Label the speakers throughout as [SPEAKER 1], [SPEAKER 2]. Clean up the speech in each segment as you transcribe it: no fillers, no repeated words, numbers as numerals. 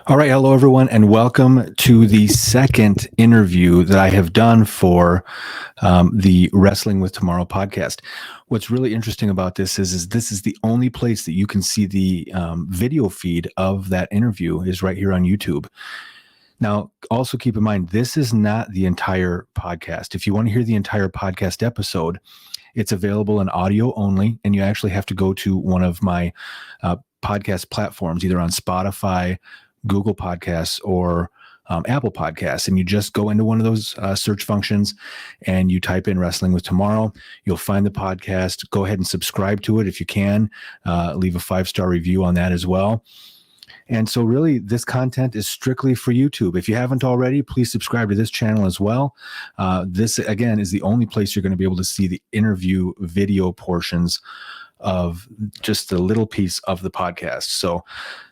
[SPEAKER 1] All right. Hello, everyone, and welcome to the second interview that I have done for the Wrestling with Tomorrow podcast. What's really interesting about this is this is the only place that you can see the video feed of that interview is right here on YouTube. Now, also keep in mind, this is not the entire podcast. If you want to hear the entire podcast episode, it's available in audio only, and you actually have to go to one of my podcast platforms, either on Spotify, Google Podcasts, or Apple Podcasts, and you just go into one of those search functions and you type in Wrestling with Tomorrow. You'll find the podcast. Go ahead and subscribe to it if you can. Leave a 5-star review on that as well. And so really, this content is strictly for YouTube. If you haven't already, please subscribe to this channel as well. This, again, is the only place you're going to be able to see the interview video portions of just a little piece of the podcast. So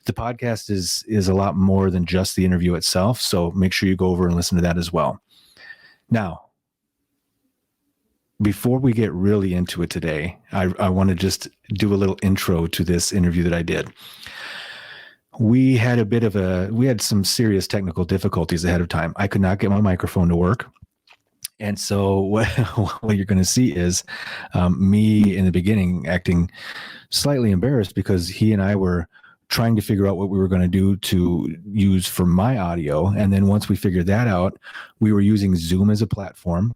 [SPEAKER 1] the podcast is a lot more than just the interview itself. So make sure you go over and listen to that as well. Now, before we get really into it today, I want to just do a little intro to this interview that I did. We had some serious technical difficulties ahead of time. I could not get my microphone to work. And so what you're going to see is me in the beginning acting slightly embarrassed because he and I were trying to figure out what we were going to do to use for my audio. And then once we figured that out, we were using Zoom as a platform.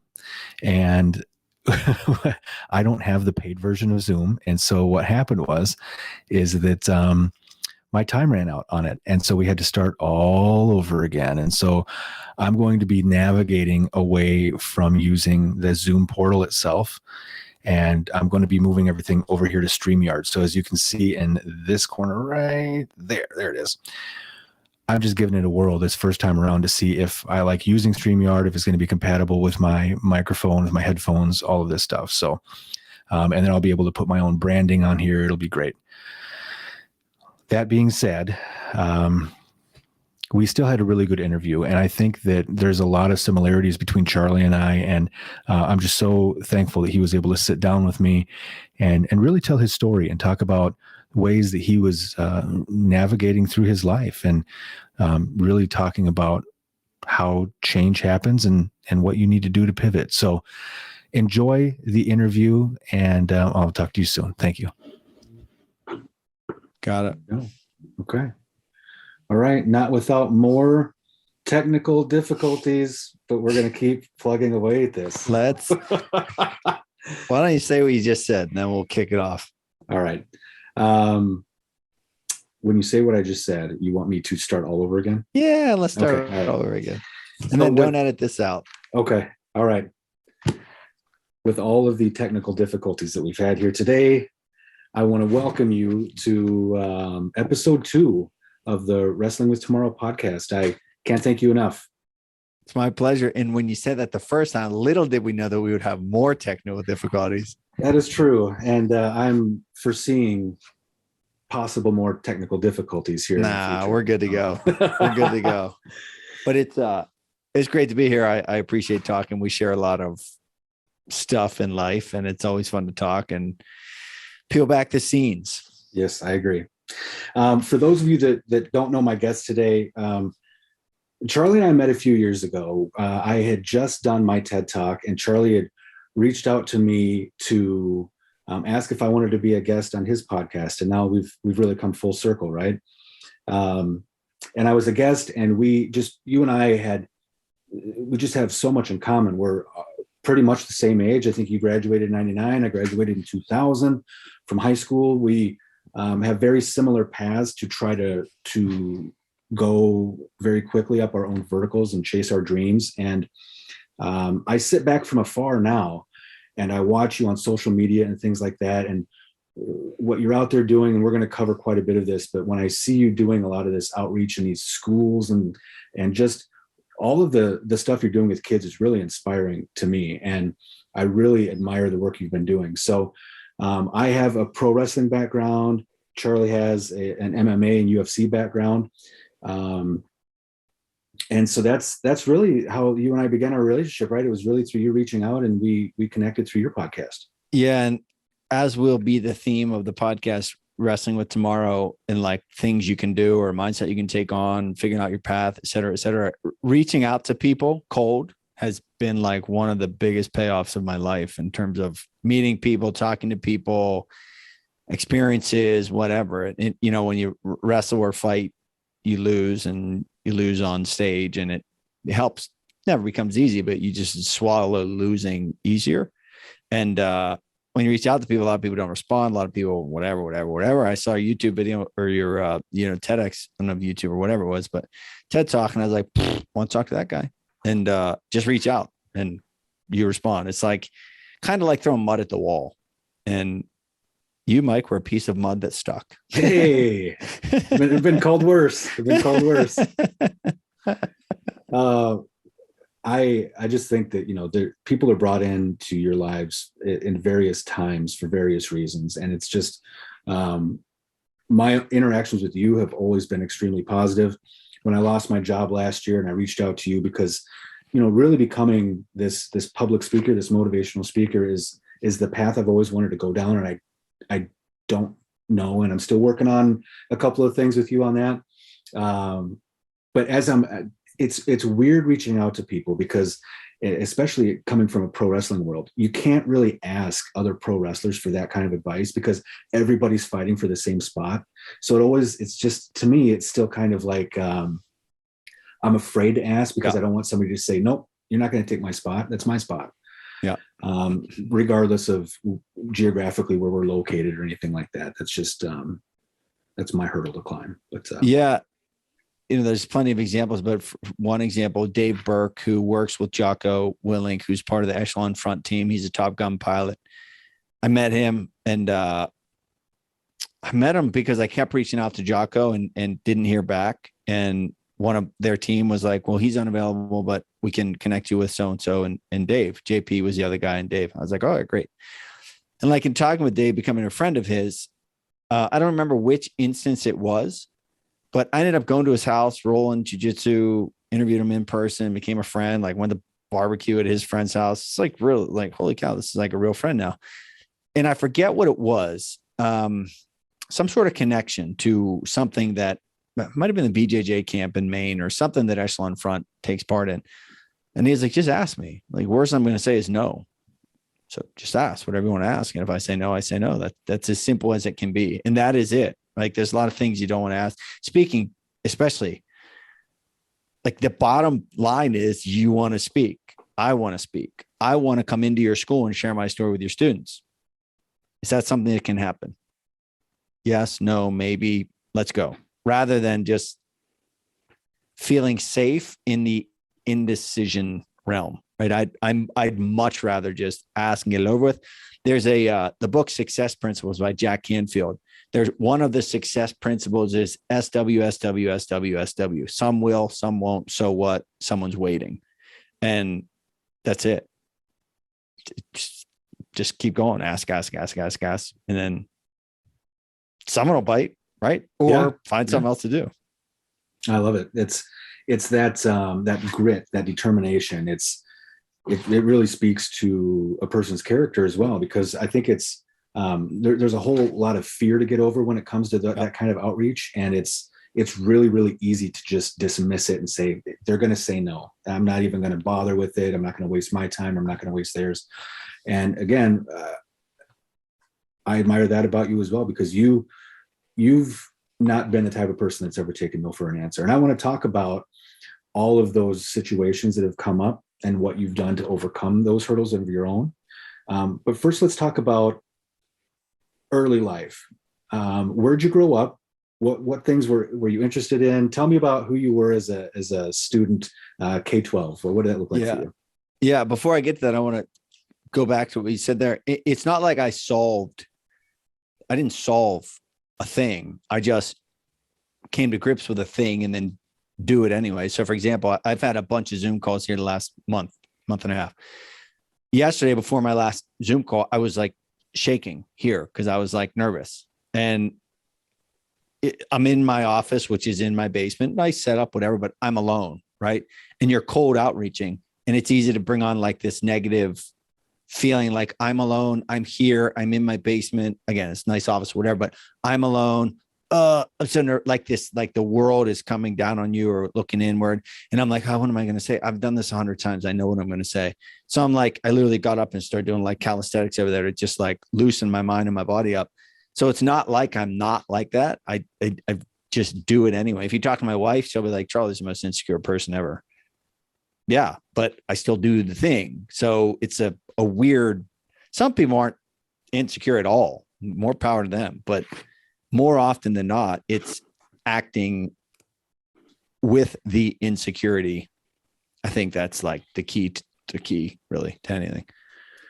[SPEAKER 1] And I don't have the paid version of Zoom. And so what happened is that my time ran out on it. And so we had to start all over again. And so I'm going to be navigating away from using the Zoom portal itself. And I'm going to be moving everything over here to StreamYard. So as you can see in this corner right there it is. I'm just giving it a whirl this first time around to see if I like using StreamYard, if it's going to be compatible with my microphone, with my headphones, all of this stuff. So, and then I'll be able to put my own branding on here. It'll be great. That being said, we still had a really good interview, and I think that there's a lot of similarities between Charlie and I, and I'm just so thankful that he was able to sit down with me and really tell his story and talk about ways that he was navigating through his life and really talking about how change happens and what you need to do to pivot. So enjoy the interview, and I'll talk to you soon. Thank you.
[SPEAKER 2] Got it.
[SPEAKER 1] Oh, okay. All right. Not without more technical difficulties, but we're going to keep plugging away at this.
[SPEAKER 2] Why don't you say what you just said, and then we'll kick it off.
[SPEAKER 1] All right. When you say what I just said, you want me to start all over again?
[SPEAKER 2] Yeah, let's start all over again. And then don't edit this out.
[SPEAKER 1] Okay. All right. With all of the technical difficulties that we've had here today, I want to welcome you to episode 2 of the Wrestling with Tomorrow podcast. I can't thank you enough.
[SPEAKER 2] It's my pleasure. And when you said that the first time, little did we know that we would have more technical difficulties.
[SPEAKER 1] That is true. And I'm foreseeing possible more technical difficulties here.
[SPEAKER 2] Nah, we're good to go. We're good to go. But it's great to be here. I appreciate talking. We share a lot of stuff in life, and it's always fun to talk and peel back the scenes.
[SPEAKER 1] Yes, I agree. For those of you that don't know my guest today, Charlie and I met a few years ago. I had just done my TED Talk, and Charlie had reached out to me to ask if I wanted to be a guest on his podcast. And now we've really come full circle, right? And I was a guest, and you and I we just have so much in common. We're pretty much the same age. I think you graduated in 99. I graduated in 2000 from high school. We have very similar paths to try to go very quickly up our own verticals and chase our dreams. And I sit back from afar now, and I watch you on social media and things like that, and what you're out there doing. And we're going to cover quite a bit of this, but when I see you doing a lot of this outreach in these schools and just all of the stuff you're doing with kids is really inspiring to me. And I really admire the work you've been doing. So I have a pro wrestling background. Charlie has an MMA and UFC background. And so that's really how you and I began our relationship, right? It was really through you reaching out, and we connected through your podcast.
[SPEAKER 2] Yeah. And as will be the theme of the podcast, wrestling with tomorrow and like things you can do or mindset you can take on, figuring out your path, et cetera, reaching out to people cold has been like one of the biggest payoffs of my life in terms of meeting people, talking to people, experiences, whatever. And, you know, when you wrestle or fight, you lose and you lose on stage, and it helps. Never becomes easy, but you just swallow losing easier. And when you reach out to people, a lot of people don't respond. A lot of people, whatever. I saw a YouTube video or your, TEDx, I don't know if YouTube or whatever it was, but TED Talk. And I was like, want to talk to that guy, and just reach out and you respond. It's like kind of like throwing mud at the wall. And you, Mike, were a piece of mud that stuck.
[SPEAKER 1] Hey, it's been called worse. I just think that, you know, people are brought into your lives in various times for various reasons. And it's just, my interactions with you have always been extremely positive. When I lost my job last year and I reached out to you because, you know, really becoming this public speaker, this motivational speaker is the path I've always wanted to go down. And I don't know. And I'm still working on a couple of things with you on that. But as it's weird reaching out to people because, especially coming from a pro wrestling world, you can't really ask other pro wrestlers for that kind of advice because everybody's fighting for the same spot. So it's just, to me, it's still kind of like, I'm afraid to ask because I don't want somebody to say, nope, you're not going to take my spot. That's my spot.
[SPEAKER 2] Yeah.
[SPEAKER 1] Regardless of geographically where we're located or anything like that. That's just, that's my hurdle to climb. But
[SPEAKER 2] yeah. You know, there's plenty of examples, but one example, Dave Burke, who works with Jocko Willink, who's part of the Echelon Front team. He's a Top Gun pilot. I met him, and I met him because I kept reaching out to Jocko and didn't hear back. And one of their team was like, well, he's unavailable, but we can connect you with so-and-so and Dave. JP was the other guy, and Dave. I was like, all right, great. And like in talking with Dave, becoming a friend of his, I don't remember which instance it was, but I ended up going to his house, rolling jiu-jitsu, interviewed him in person, became a friend, like went to barbecue at his friend's house. It's like real, like, holy cow, this is like a real friend now. And I forget what it was. Some sort of connection to something that might have been the BJJ camp in Maine or something that Echelon Front takes part in. And he's like, just ask me. Like, worst I'm going to say is no. So just ask whatever you want to ask. And if I say no, I say no. That's as simple as it can be. And that is it. Like, there's a lot of things you don't want to ask. Speaking, especially, like, the bottom line is you want to speak. I want to speak. I want to come into your school and share my story with your students. Is that something that can happen? Yes, no, maybe, let's go. Rather than just feeling safe in the indecision realm, right? I'd much rather just ask and get it over with. There's the book Success Principles by Jack Canfield. There's one of the success principles is SW. Some will, some won't. So what? Someone's waiting. And that's it. Just keep going. Ask. And then someone will bite, right? Or find something else to do.
[SPEAKER 1] I love it. It's that grit, that determination. It really speaks to a person's character as well, because I think it's, there's a whole lot of fear to get over when it comes to that kind of outreach. And it's really, really easy to just dismiss it and say, they're going to say no. I'm not even going to bother with it. I'm not going to waste my time. I'm not going to waste theirs. And again, I admire that about you as well, because you've not been the type of person that's ever taken no for an answer. And I want to talk about all of those situations that have come up and what you've done to overcome those hurdles of your own. But first, let's talk about early life. Where'd you grow up? What things were you interested in? Tell me about who you were as a student, K-12. What did that look like for you?
[SPEAKER 2] Yeah. Before I get to that, I want to go back to what you said there. It's not like I didn't solve a thing. I just came to grips with a thing and then do it anyway. So for example, I've had a bunch of Zoom calls here the last month and a half. Yesterday, before my last Zoom call, I was like shaking here because I was like nervous. And I'm in my office, which is in my basement. Nice setup, whatever, but I'm alone, right? And you're cold outreaching, and it's easy to bring on like this negative feeling like I'm alone. I'm here. I'm in my basement. Again, it's a nice office, whatever, but I'm alone. So like this, like the world is coming down on you or looking inward. And I'm like, oh, what am I going to say? I've done this 100 times. I know what I'm going to say. So I'm like, I literally got up and started doing like calisthenics over there to just like loosen my mind and my body up. So it's not like I'm not like that. I just do it anyway. If you talk to my wife, she'll be like, Charlie's the most insecure person ever. Yeah, but I still do the thing. So it's a weird, some people aren't insecure at all. More power to them. But more often than not, it's acting with the insecurity. I think that's like the key really to anything.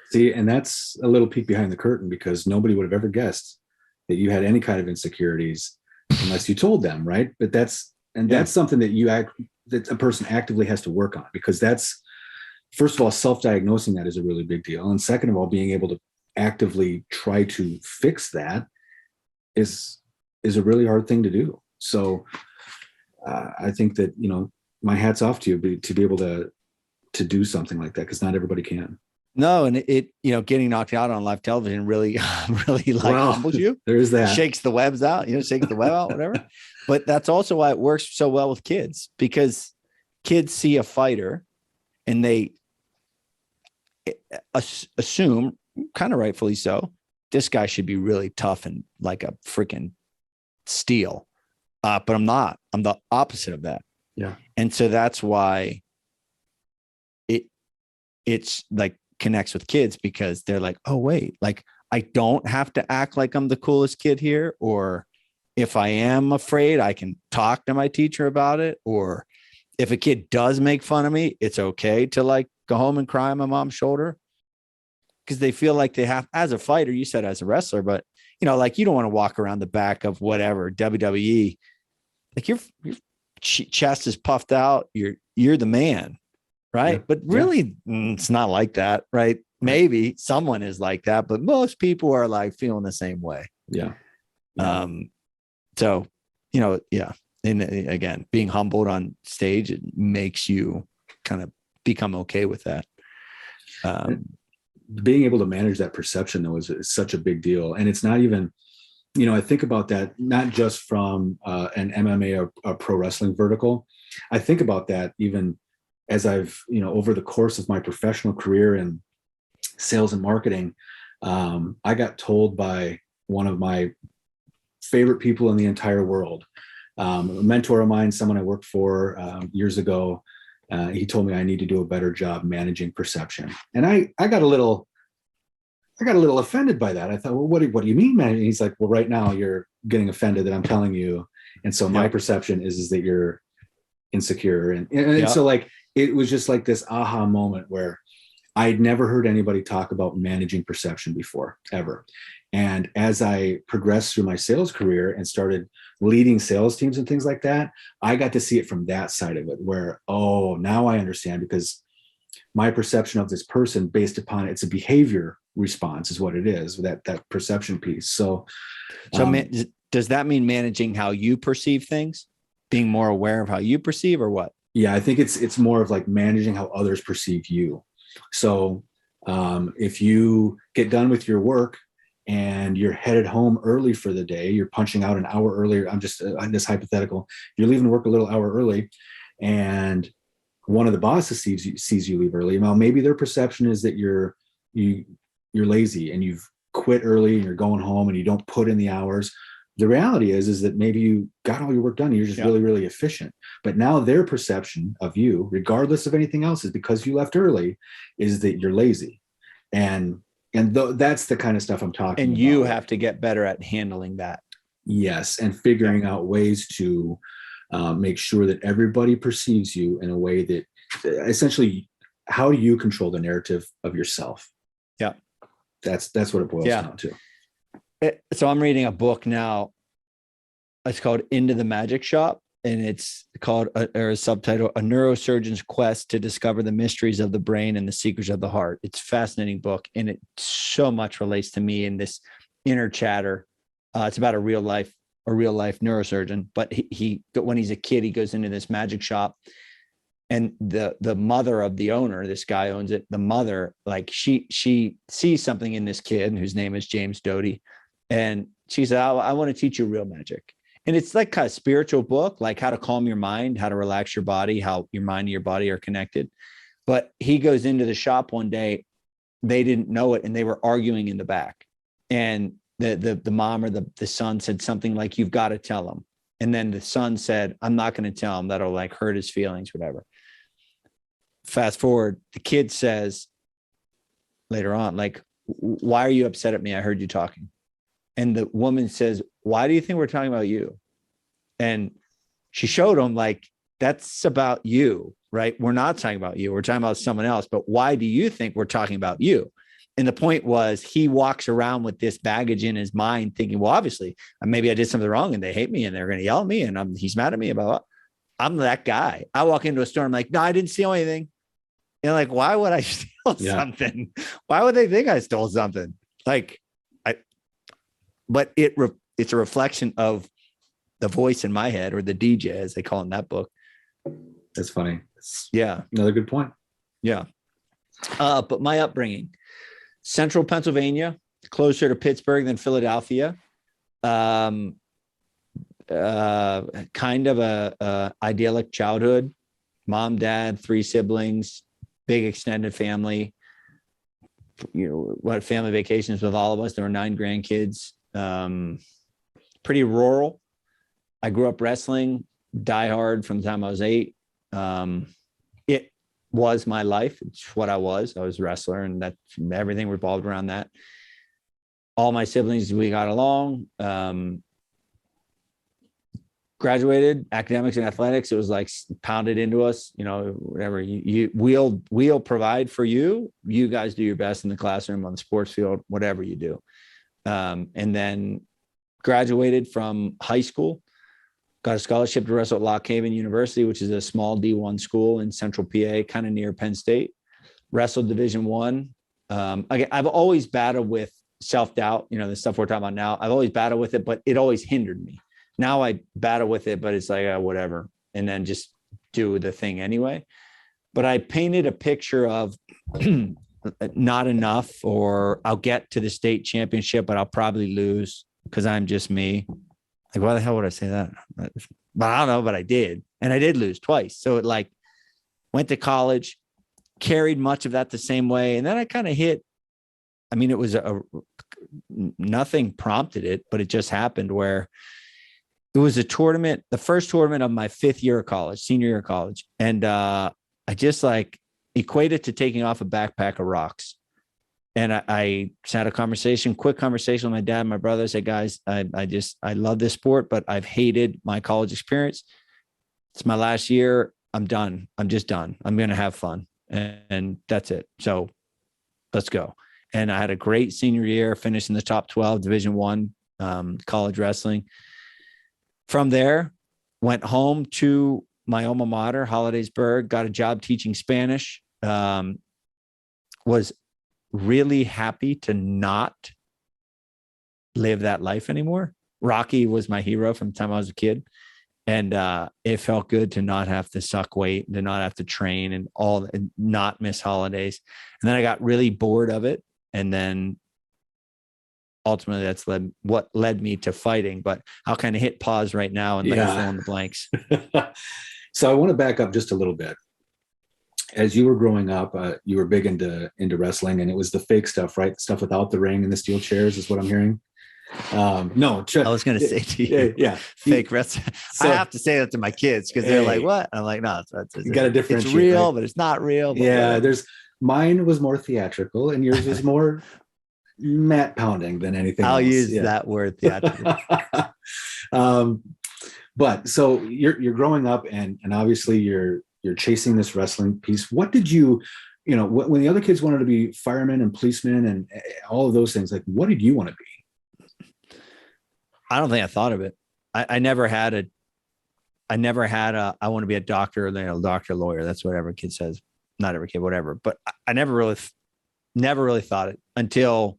[SPEAKER 1] See, and that's a little peek behind the curtain, because nobody would have ever guessed that you had any kind of insecurities unless you told them, right? But that's something that that a person actively has to work on, because that's, first of all, self-diagnosing that is a really big deal. And second of all, being able to actively try to fix that is a really hard thing to do. So I think that, my hat's off to you to be able to do something like that, because not everybody can.
[SPEAKER 2] No, and it getting knocked out on live television really humbles you.
[SPEAKER 1] There is that.
[SPEAKER 2] Shakes the webs out, shakes the web out, whatever. But that's also why it works so well with kids, because kids see a fighter and they assume, kind of rightfully so, this guy should be really tough and like a freaking steel. But I'm not. I'm the opposite of that.
[SPEAKER 1] Yeah.
[SPEAKER 2] And so that's why it's like connects with kids, because they're like, oh, wait, like I don't have to act like I'm the coolest kid here. Or if I am afraid, I can talk to my teacher about it. Or if a kid does make fun of me, it's okay to like go home and cry on my mom's shoulder, because they feel like they have, as a fighter, you said as a wrestler, but like you don't want to walk around the back of whatever WWE, like your chest is puffed out. You're the man. Right. Yeah. But really, it's not like that. Right. Maybe someone is like that, but most people are like feeling the same way.
[SPEAKER 1] Yeah.
[SPEAKER 2] So, yeah. And again, being humbled on stage, it makes you kind of become okay with that.
[SPEAKER 1] Being able to manage that perception, though, is such a big deal. And it's not even, I think about that, not just from an MMA or a pro wrestling vertical. I think about that even as I've, over the course of my professional career in sales and marketing. I got told by one of my favorite people in the entire world, a mentor of mine, someone I worked for years ago. He told me I need to do a better job managing perception. And I got a little offended by that. I thought, well, what do you mean, man? And he's like, well, right now you're getting offended that I'm telling you. And so my perception is that you're insecure. And so like, it was just like this aha moment where I'd never heard anybody talk about managing perception before, ever. And as I progressed through my sales career and started leading sales teams and things like that, I got to see it from that side of it, where, oh, now I understand, because my perception of this person based upon it's a behavior response is what it is, that perception piece. So
[SPEAKER 2] does that mean managing how you perceive things, being more aware of how you perceive, or what?
[SPEAKER 1] Yeah, I think it's more of like managing how others perceive you. So if you get done with your work and you're headed home early for the day, you're punching out an hour earlier. I'm just this hypothetical. You're leaving work a little hour early, and one of the bosses sees you leave early. Well, maybe their perception is that you're lazy and you've quit early and you're going home and you don't put in the hours. The reality is that maybe you got all your work done and you're just really, really efficient. But now their perception of you, regardless of anything else, is because you left early, is that you're lazy. And that's the kind of stuff I'm talking about.
[SPEAKER 2] And you have to get better at handling that.
[SPEAKER 1] Yes. And figuring out ways to make sure that everybody perceives you in a way that essentially, how do you control the narrative of yourself?
[SPEAKER 2] Yeah.
[SPEAKER 1] That's what it boils down to.
[SPEAKER 2] So I'm reading a book now. It's called Into the Magic Shop, and it's called, or a subtitle, A Neurosurgeon's Quest to Discover the Mysteries of the Brain and the Secrets of the Heart. It's a fascinating book, and it so much relates to me in this inner chatter. It's about a real life neurosurgeon, but he when he's a kid, he goes into this magic shop, And the mother of the owner, this guy owns it, the mother, like she sees something in this kid whose name is James Doty. And she said, I want to teach you real magic. And it's like a spiritual book, like how to calm your mind, how to relax your body, how your mind and your body are connected. But he goes into the shop one day, they didn't know it, and they were arguing in the back. And the mom or the son said something like, you've got to tell him. And then the son said, I'm not going to tell him, that'll like hurt his feelings, whatever. Fast forward, the kid says later on, like, why are you upset at me? I heard you talking. And the woman says, why do you think we're talking about you? And she showed him, like, that's about you, right? We're not talking about you. We're talking about someone else. But why do you think we're talking about you? And the point was, he walks around with this baggage in his mind thinking, well, obviously, maybe I did something wrong and they hate me and they're going to yell at me and he's mad at me about, I'm that guy. I walk into a store, I'm like, no, I didn't steal anything. And like, why would I steal something? Why would they think I stole something? Like, but it's a reflection of the voice in my head, or the DJ, as they call it in that book.
[SPEAKER 1] That's funny.
[SPEAKER 2] Yeah.
[SPEAKER 1] Another good point.
[SPEAKER 2] Yeah. But my upbringing, central Pennsylvania, closer to Pittsburgh than Philadelphia. Kind of a idyllic childhood. Mom, dad, 3 siblings, big extended family. You know, what family vacations with all of us. There were 9 grandkids. Pretty rural. I grew up wrestling, die hard from the time I was 8. It was my life. It's what I was. I was a wrestler, and that everything revolved around that. All my siblings, we got along. Graduated academics and athletics. It was like pounded into us, you know, whatever we'll provide for you. You guys do your best in the classroom, on the sports field, whatever you do. And then graduated from high school, got a scholarship to wrestle at Lock Haven University, which is a small D1 school in central PA, kind of near Penn State. Wrestled Division I. I've always battled with self-doubt, you know, the stuff we're talking about now. I've always battled with it, but it always hindered me. Now I battle with it, but it's like, whatever. And then just do the thing anyway. But I painted a picture of not enough, or I'll get to the state championship, but I'll probably lose because I'm just me. Like, why the hell would I say that? But I don't know, but I did. And I did lose twice. So it like went to college, carried much of that the same way. And then I kind of hit, I mean, it was nothing prompted it, but it just happened where it was a tournament, the first tournament of my 5th year of college, senior year of college. And I just like equated to taking off a backpack of rocks. And I just had a quick conversation with my dad and my brother. I said, guys, I love this sport, but I've hated my college experience. It's my last year. I'm done. I'm just done. I'm going to have fun. And that's it. So let's go. And I had a great senior year, finished in the top 12, Division I, college wrestling. From there, went home to my alma mater, Hollidaysburg, got a job teaching Spanish. Was really happy to not live that life anymore. Rocky was my hero from the time I was a kid. And it felt good to not have to suck weight, to not have to train and not miss holidays. And then I got really bored of it. And then ultimately that's what led me to fighting. But I'll kind of hit pause right now and let you fill in the blanks.
[SPEAKER 1] So I want to back up just a little bit. As you were growing up, you were big into wrestling, and it was the fake stuff, right? Stuff without the ring and the steel chairs is what I'm hearing. No,
[SPEAKER 2] I was going to say to you, fake wrestling. So, I have to say that to my kids because they're like, "What?" I'm like, "No,
[SPEAKER 1] you got to differentiate.
[SPEAKER 2] It's real,
[SPEAKER 1] right?
[SPEAKER 2] But it's not real." But
[SPEAKER 1] yeah, mine was more theatrical, and yours was more mat pounding than anything else.
[SPEAKER 2] I'll use that word, theatrical.
[SPEAKER 1] But so you're growing up, and obviously you're chasing this wrestling piece. What did you know, when the other kids wanted to be firemen and policemen and all of those things, like, what did you want to be?
[SPEAKER 2] I don't think I thought of it. I never had a, I want to be a doctor, doctor, lawyer. That's what every kid says. Not every kid, whatever. But I never really thought it until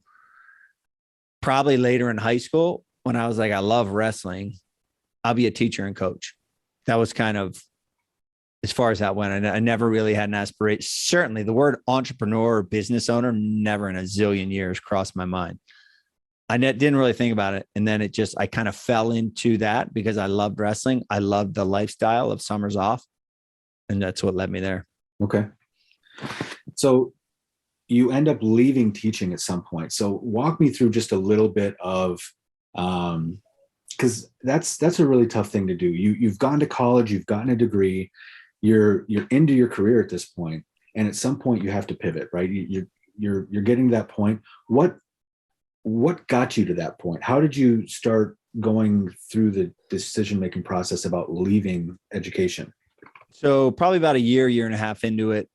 [SPEAKER 2] probably later in high school when I was like, I love wrestling. I'll be a teacher and coach. That was kind of as far as that went. I never really had an aspiration. Certainly the word entrepreneur or business owner never in a zillion years crossed my mind. I didn't really think about it. And then I kind of fell into that because I loved wrestling. I loved the lifestyle of summers off. And that's what led me there.
[SPEAKER 1] Okay. So you end up leaving teaching at some point. So walk me through just a little bit of, because that's a really tough thing to do. You've gone to college, you've gotten a degree, you're into your career at this point, and at some point you have to pivot, right? You're getting to that point. What got you to that point? How did you start going through the decision-making process about leaving education?
[SPEAKER 2] So probably about a year and a half into it,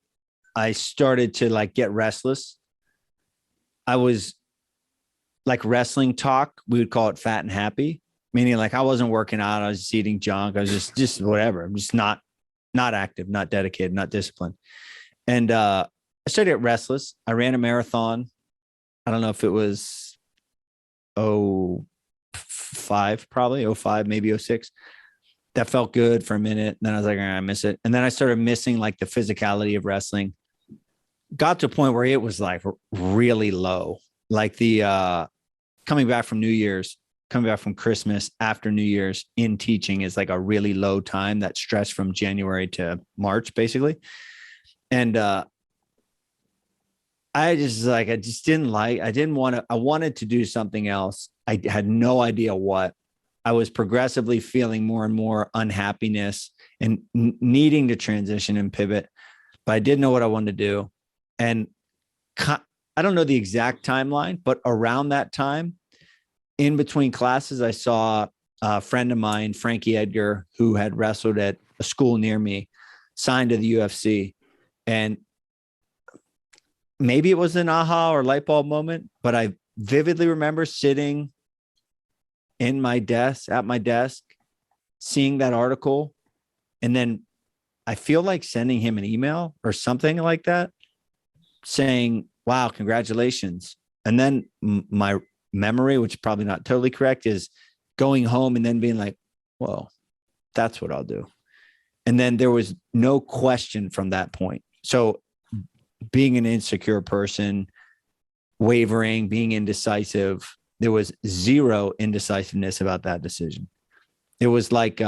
[SPEAKER 2] I started to like get restless. I was like wrestling talk. We would call it fat and happy, meaning like I wasn't working out. I was just eating junk. I was just whatever. I'm just not active, not dedicated, not disciplined. And I started to get restless. I ran a marathon. I don't know if it was 05, probably 05, maybe 06. That felt good for a minute. Then I was like, I miss it. And then I started missing like the physicality of wrestling. Got to a point where it was like really low. Like the coming back from New Year's, coming back from Christmas after New Year's in teaching is like a really low time, that stretch from January to March, basically. And I wanted to do something else. I had no idea what. I was progressively feeling more and more unhappiness and needing to transition and pivot, but I didn't know what I wanted to do. And I don't know the exact timeline, but around that time, in between classes, I saw a friend of mine, Frankie Edgar, who had wrestled at a school near me, signed to the UFC. And maybe it was an aha or light bulb moment, but I vividly remember sitting at my desk, seeing that article. And then I feel like sending him an email or something like that saying, wow, congratulations. And then my memory, which is probably not totally correct, is going home and then being like, whoa, that's what I'll do. And then there was no question from that point. So being an insecure person, wavering, being indecisive, there was zero indecisiveness about that decision. It was like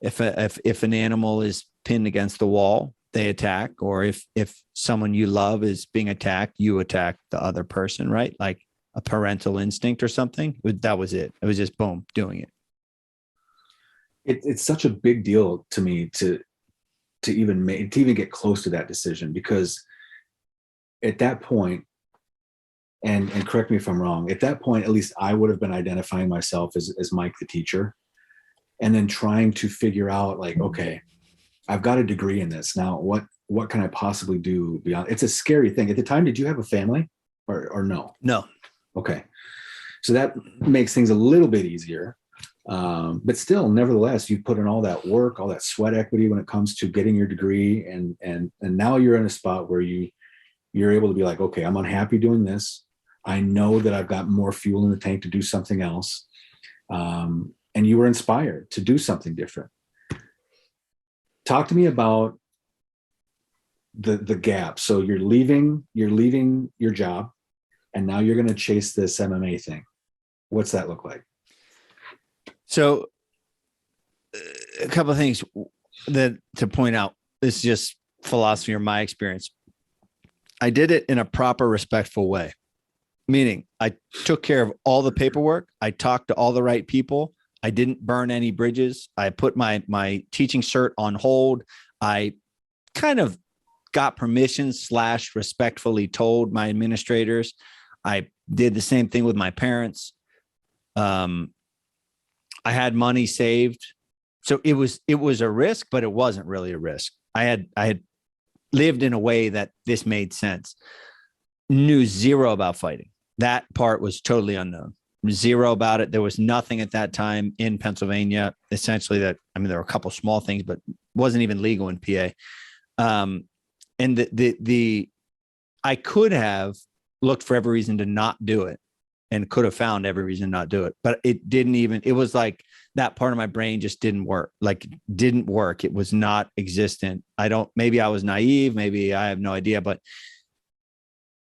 [SPEAKER 2] if an animal is pinned against the wall, they attack, or if someone you love is being attacked, you attack the other person, right? Like a parental instinct or something. That was it. It was just boom, doing it.
[SPEAKER 1] It's such a big deal to me to even get close to that decision, because at that point, and correct me if I'm wrong, at that point, at least I would have been identifying myself as Mike the teacher, and then trying to figure out like, okay, I've got a degree in this. Now what can I possibly do beyond? It's a scary thing. At the time, did you have a family or no?
[SPEAKER 2] No.
[SPEAKER 1] Okay. So that makes things a little bit easier. But still, nevertheless, you put in all that work, all that sweat equity when it comes to getting your degree. And now you're in a spot where you're able to be like, okay, I'm unhappy doing this. I know that I've got more fuel in the tank to do something else. And you were inspired to do something different. Talk to me about the gap. So you're leaving your job, and now you're going to chase this MMA thing. What's that look like?
[SPEAKER 2] So a couple of things that to point out. This is just philosophy or my experience. I did it in a proper, respectful way, meaning I took care of all the paperwork. I talked to all the right people. I didn't burn any bridges. I put my teaching cert on hold. I kind of got permission / respectfully told my administrators. I did the same thing with my parents. I had money saved. So it was a risk, but it wasn't really a risk. I had lived in a way that this made sense. Knew zero about fighting. That part was totally unknown. Zero about it. There was nothing at that time in Pennsylvania, essentially there were a couple small things, but wasn't even legal in PA. And I could have looked for every reason to not do it and could have found every reason not to do it, but it didn't even, it was like that part of my brain just didn't work. It was not existent. Maybe I was naive. Maybe I have no idea, but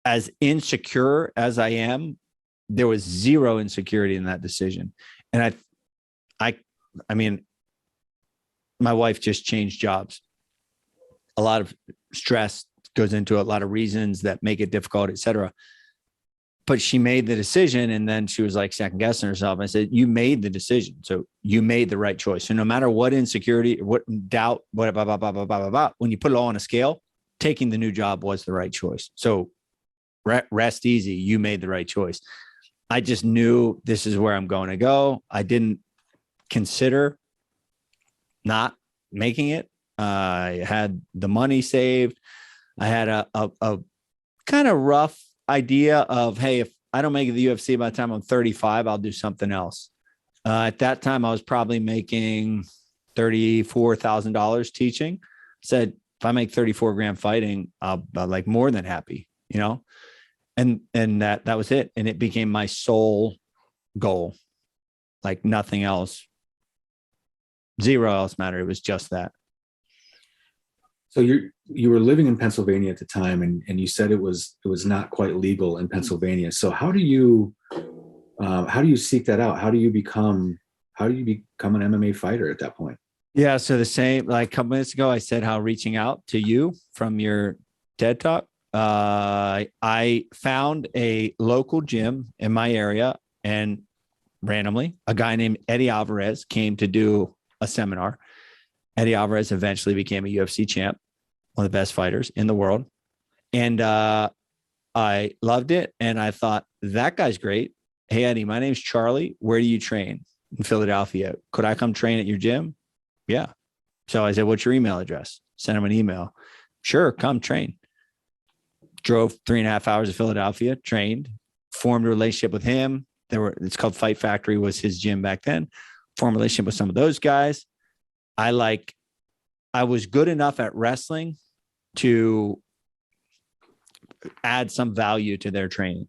[SPEAKER 2] as insecure as I am, there was zero insecurity in that decision. And I mean, my wife just changed jobs. A lot of stress goes into a lot of reasons that make it difficult, et cetera. But she made the decision, and then she was like second guessing herself. I said, you made the decision. So you made the right choice. So no matter what insecurity, what doubt, what blah, blah, blah, blah, blah, blah, blah, when you put it all on a scale, taking the new job was the right choice. So rest easy. You made the right choice. I just knew this is where I'm going to go. I didn't consider not making it. I had the money saved. I had a kind of rough idea of, hey, if I don't make it to the UFC by the time I'm 35, I'll do something else. At that time, I was probably making $34,000 teaching. Said, if I make 34 grand fighting, I'll like more than happy, you know? And that was it. And it became my sole goal, like nothing else. Zero else mattered. It was just that.
[SPEAKER 1] So you were living in Pennsylvania at the time, and you said it was not quite legal in Pennsylvania. So how do you seek that out? How do you become an MMA fighter at that point?
[SPEAKER 2] Yeah. So the same, like a couple minutes ago, I said how reaching out to you from your TED Talk. I found a local gym in my area, and randomly, a guy named Eddie Alvarez came to do a seminar. Eddie Alvarez eventually became a UFC champ, one of the best fighters in the world. And I loved it. And I thought, that guy's great. Hey, Eddie, my name's Charlie. Where do you train? In Philadelphia. Could I come train at your gym? Yeah. So I said, what's your email address? Send him an email. Sure, come train. Drove 3.5 hours to Philadelphia, trained, formed a relationship with him. It's called Fight Factory, was his gym back then. Formed a relationship with some of those guys. I was good enough at wrestling to add some value to their training.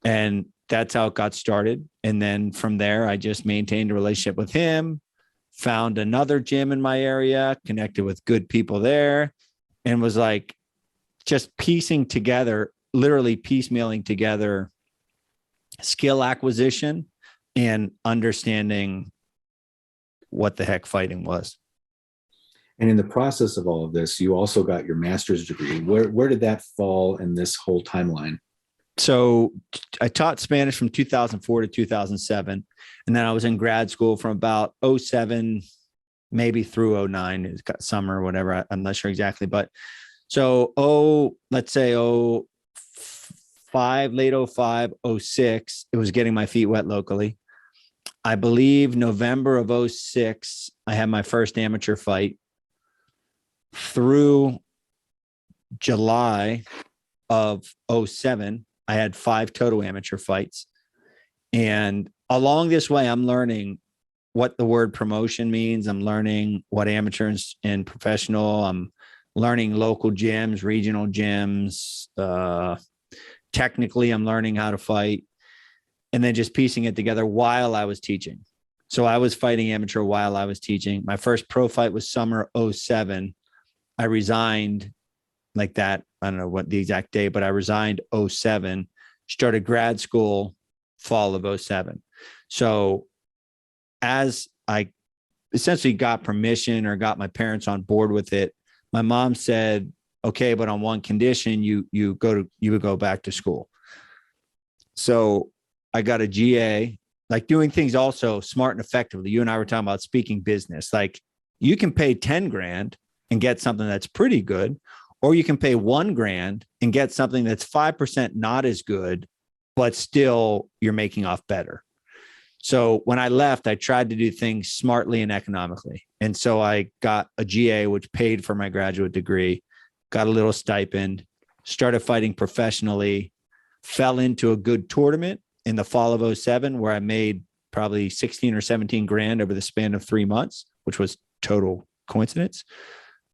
[SPEAKER 2] And that's how it got started. And then from there, I just maintained a relationship with him, found another gym in my area, connected with good people there, and was like just piecing together, literally piecemealing together skill acquisition and understanding what the heck fighting was.
[SPEAKER 1] And in the process of all of this, you also got your master's degree. Where did that fall in this whole timeline?
[SPEAKER 2] So I taught Spanish from 2004 to 2007. And then I was in grad school from about 07, maybe through 09, it's got summer or whatever. I'm not sure exactly, but so, let's say 05, late 05, 06, it was getting my feet wet locally. I believe November of 06, I had my first amateur fight. Through July of 07, I had 5 total amateur fights. And along this way, I'm learning what the word promotion means. I'm learning what amateur and professional. I'm learning local gyms, regional gyms. Technically, I'm learning how to fight. And then just piecing it together while I was teaching. So I was fighting amateur while I was teaching. My first pro fight was summer 07. I resigned like that. I don't know what the exact date, but I resigned 07, started grad school fall of 07. So as I essentially got permission or got my parents on board with it, my mom said, okay, but on one condition, you would go back to school. So I got a GA, like doing things also smart and effectively. You and I were talking about speaking business. Like you can pay 10 grand and get something that's pretty good, or you can pay 1 grand and get something that's 5% not as good, but still you're making off better. So when I left, I tried to do things smartly and economically. And so I got a GA, which paid for my graduate degree, got a little stipend, started fighting professionally, fell into a good tournament in the fall of 07, where I made probably 16 or 17 grand over the span of 3 months, which was total coincidence,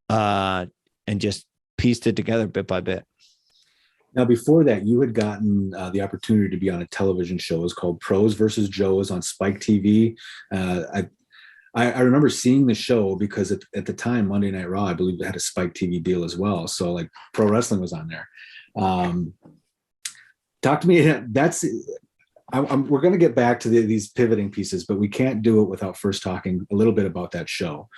[SPEAKER 2] and just pieced it together bit by bit.
[SPEAKER 1] Now, before that, you had gotten the opportunity to be on a television show. It was called Pros versus Joes on Spike TV. I remember seeing the show because at the time, Monday Night Raw, I believe it had a Spike TV deal as well. So like pro wrestling was on there. Talk to me. We're going to get back to these pivoting pieces, but we can't do it without first talking a little bit about that show.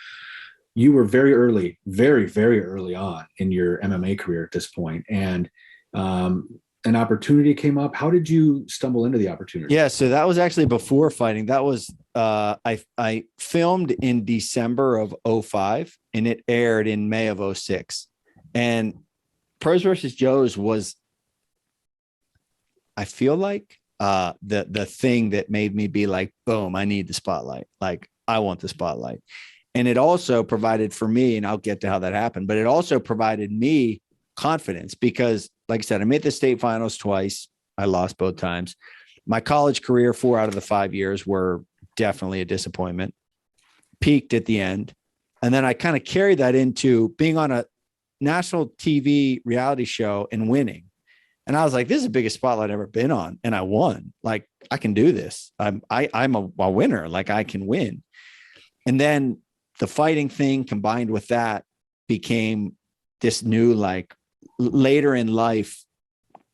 [SPEAKER 1] You were very early, very, very early on in your MMA career at this point, and an opportunity came up. How did you stumble into the opportunity?
[SPEAKER 2] Yeah, so that was actually before fighting. That was I filmed in December of 05 and it aired in May of 06. And Pros versus Joes was, I feel like, the thing that made me be like, boom, I need the spotlight. Like, I want the spotlight. And it also provided for me, and I'll get to how that happened, but it also provided me confidence because, like I said, I made the state finals twice. I lost both times. My college career, 4 out of the 5 years were definitely a disappointment. Peaked at the end. And then I kind of carried that into being on a national TV reality show and winning. And I was like, this is the biggest spotlight I've ever been on. And I won. Like, I can do this. I'm a winner. Like, I can win. And then the fighting thing combined with that became this new, like, later in life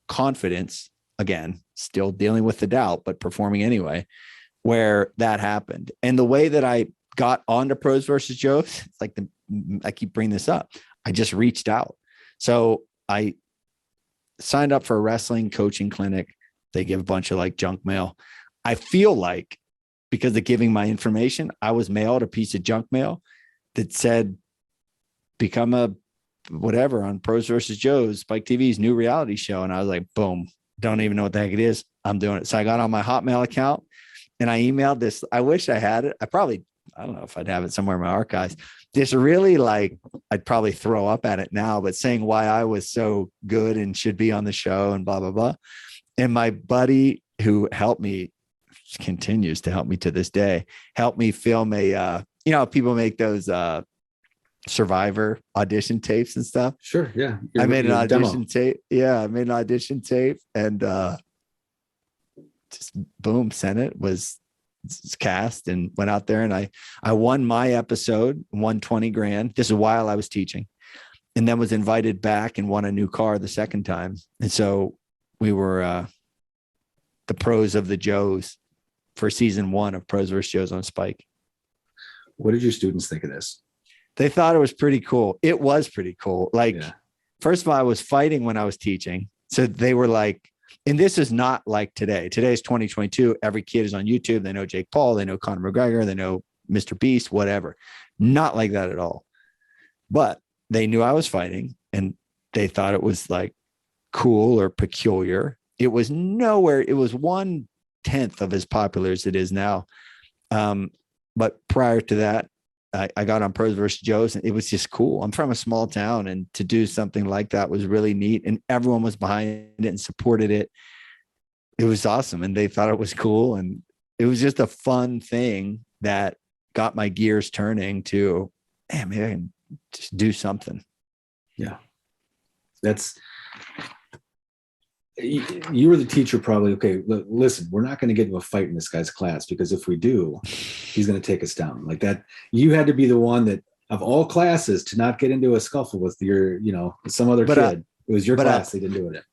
[SPEAKER 2] confidence, again, still dealing with the doubt, but performing anyway, where that happened. And the way that I got onto Pros versus Joes, it's like I keep bringing this up. I just reached out. So I signed up for a wrestling coaching clinic. They give a bunch of like junk mail. I feel like because of giving my information, I was mailed a piece of junk mail that said, become a whatever on Pros versus Joes, Spike TV's new reality show. And I was like, boom, don't even know what the heck it is. I'm doing it. So I got on my Hotmail account and I emailed this. I wish I had it. I don't know if I'd have it somewhere in my archives. This really, like, I'd probably throw up at it now, but saying why I was so good and should be on the show and blah, blah, blah. And my buddy who helped me, continues to help me to this day, helped me film people make those Survivor audition tapes and stuff.
[SPEAKER 1] Sure. Yeah.
[SPEAKER 2] I made an audition tape. Yeah. I made an audition tape and just boom, sent it, was cast and went out there and I won my episode, won 20 grand. This is while I was teaching, and then was invited back and won a new car the second time. And so we were the Pros of the Joes for season 1 of Pros vs. Joes on Spike.
[SPEAKER 1] What did your students think of this?
[SPEAKER 2] They thought it was pretty cool. It was pretty cool. Like, First of all, I was fighting when I was teaching. So they were like, and this is not like today. Today's 2022. Every kid is on YouTube. They know Jake Paul. They know Conor McGregor. They know Mr. Beast, whatever. Not like that at all. But they knew I was fighting and they thought it was like cool or peculiar. It was nowhere. It was 1/10 of as popular as it is now. But prior to that, I got on Pros versus Joes and it was just cool. I'm from a small town and to do something like that was really neat. And everyone was behind it and supported it. It was awesome. And they thought it was cool. And it was just a fun thing that got my gears turning to, man, maybe I can just do something.
[SPEAKER 1] Yeah. You were the teacher probably. Okay, listen, we're not going to get into a fight in this guy's class because if we do, he's going to take us down like that. You had to be the one that of all classes to not get into a scuffle with your, some other kid. It was your class. They didn't do it.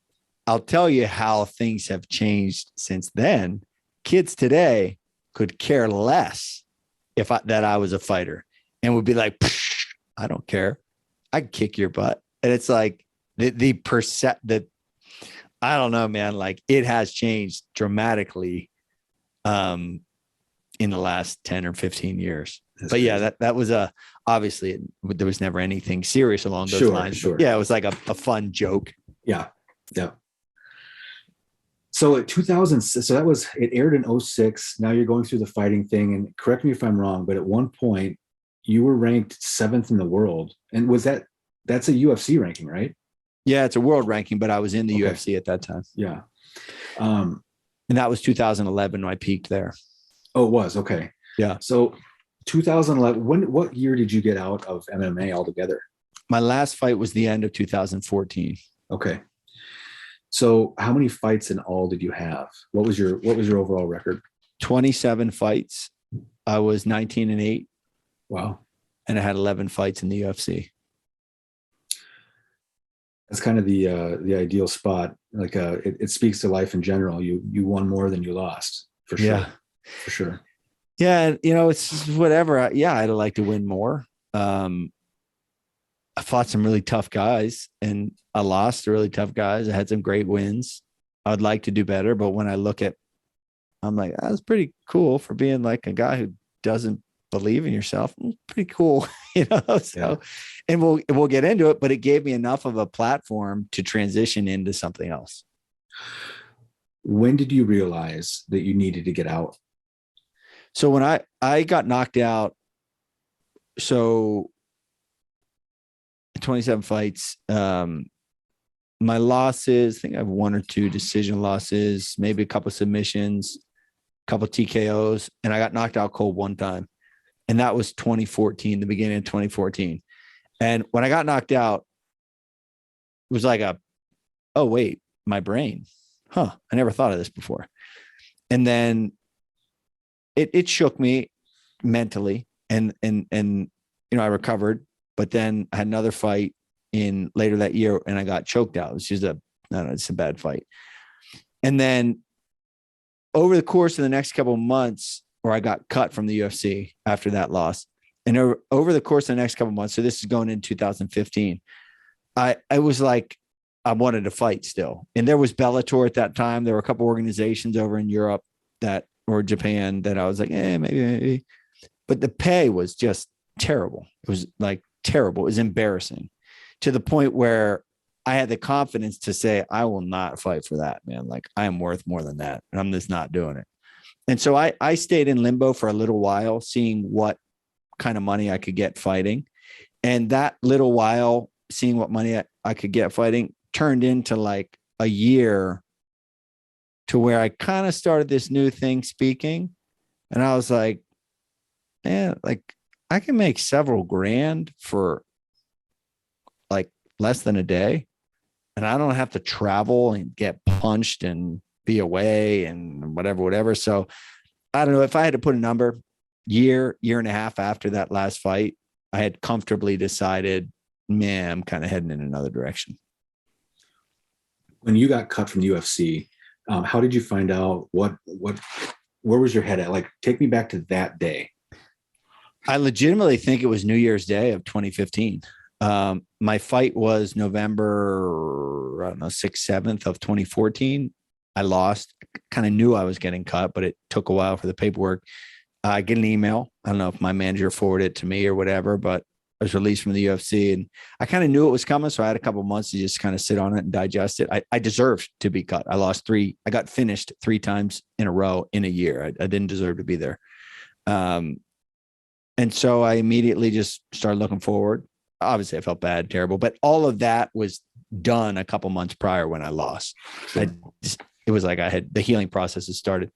[SPEAKER 2] I'll tell you how things have changed since then. Kids today could care less that I was a fighter and would be like, I don't care. I can kick your butt. And it's like I don't know, man, like it has changed dramatically in the last 10 or 15 years. That's crazy. Yeah, that was obviously there was never anything serious along those lines. Sure. Yeah. It was like a fun joke.
[SPEAKER 1] Yeah. Yeah. So at 2000, so that was, it aired in 06. Now you're going through the fighting thing, and correct me if I'm wrong, but at one point you were ranked 7th in the world. And that's a UFC ranking, right?
[SPEAKER 2] Yeah, it's a world ranking, but I was in the UFC at that time.
[SPEAKER 1] Yeah.
[SPEAKER 2] And that was 2011 when I peaked there.
[SPEAKER 1] Oh, it was. Okay.
[SPEAKER 2] Yeah.
[SPEAKER 1] So 2011, what year did you get out of MMA altogether?
[SPEAKER 2] My last fight was the end of 2014.
[SPEAKER 1] Okay. So how many fights in all did you have? What was your overall record?
[SPEAKER 2] 27 fights. I was 19-8.
[SPEAKER 1] Wow.
[SPEAKER 2] And I had 11 fights in the UFC.
[SPEAKER 1] That's kind of the ideal spot. Like it speaks to life in general. You won more than you lost, for sure.
[SPEAKER 2] Yeah.
[SPEAKER 1] For sure.
[SPEAKER 2] Yeah. And, it's just whatever. I'd like to win more. I fought some really tough guys and I lost to really tough guys. I had some great wins. I'd like to do better. But when I look at, I'm like, that was pretty cool for being like a guy who doesn't believe in yourself. Pretty cool, So,
[SPEAKER 1] Yeah.
[SPEAKER 2] and we'll get into it, but it gave me enough of a platform to transition into something else.
[SPEAKER 1] When did you realize that you needed to get out?
[SPEAKER 2] So when I got knocked out, so 27 fights, my losses, I think I have one or two decision losses, maybe a couple of submissions, a couple of TKOs, and I got knocked out cold one time. And that was 2014, the beginning of 2014. And when I got knocked out, it was like oh, wait, my brain. I never thought of this before. And then it shook me mentally and I recovered, but then I had another fight in later that year and I got choked out. It was just it's a bad fight. And then over the course of the next couple of months, or I got cut from the UFC after that loss. And over the course of the next couple of months, so this is going in 2015, I was like, I wanted to fight still. And there was Bellator at that time. There were a couple organizations over in Europe or Japan that I was like, maybe. But the pay was just terrible. It was like terrible. It was embarrassing to the point where I had the confidence to say, I will not fight for that, man. Like I am worth more than that. And I'm just not doing it. And so I stayed in limbo for a little while, seeing what kind of money I could get fighting. And that little while, seeing what money I could get fighting turned into like a year to where I kind of started this new thing speaking. And I was like, man, like I can make several grand for like less than a day. And I don't have to travel and get punched and be away and whatever. So I don't know if I had to put a number, year and a half after that last fight, I had comfortably decided, man, I'm kind of heading in another direction.
[SPEAKER 1] When you got cut from the UFC, how did you find out where was your head at? Like, take me back to that day.
[SPEAKER 2] I legitimately think it was New Year's Day of 2015. My fight was November, I don't know, 6th, 7th of 2014. I lost, kind of knew I was getting cut, but it took a while for the paperwork. I get an email. I don't know if my manager forwarded it to me or whatever, but I was released from the UFC and I kind of knew it was coming. So I had a couple of months to just kind of sit on it and digest it. I deserved to be cut. I got finished 3 times in a row in a year. I didn't deserve to be there. And so I immediately just started looking forward. Obviously I felt bad, terrible, but all of that was done a couple months prior when I lost. It was like the healing process had started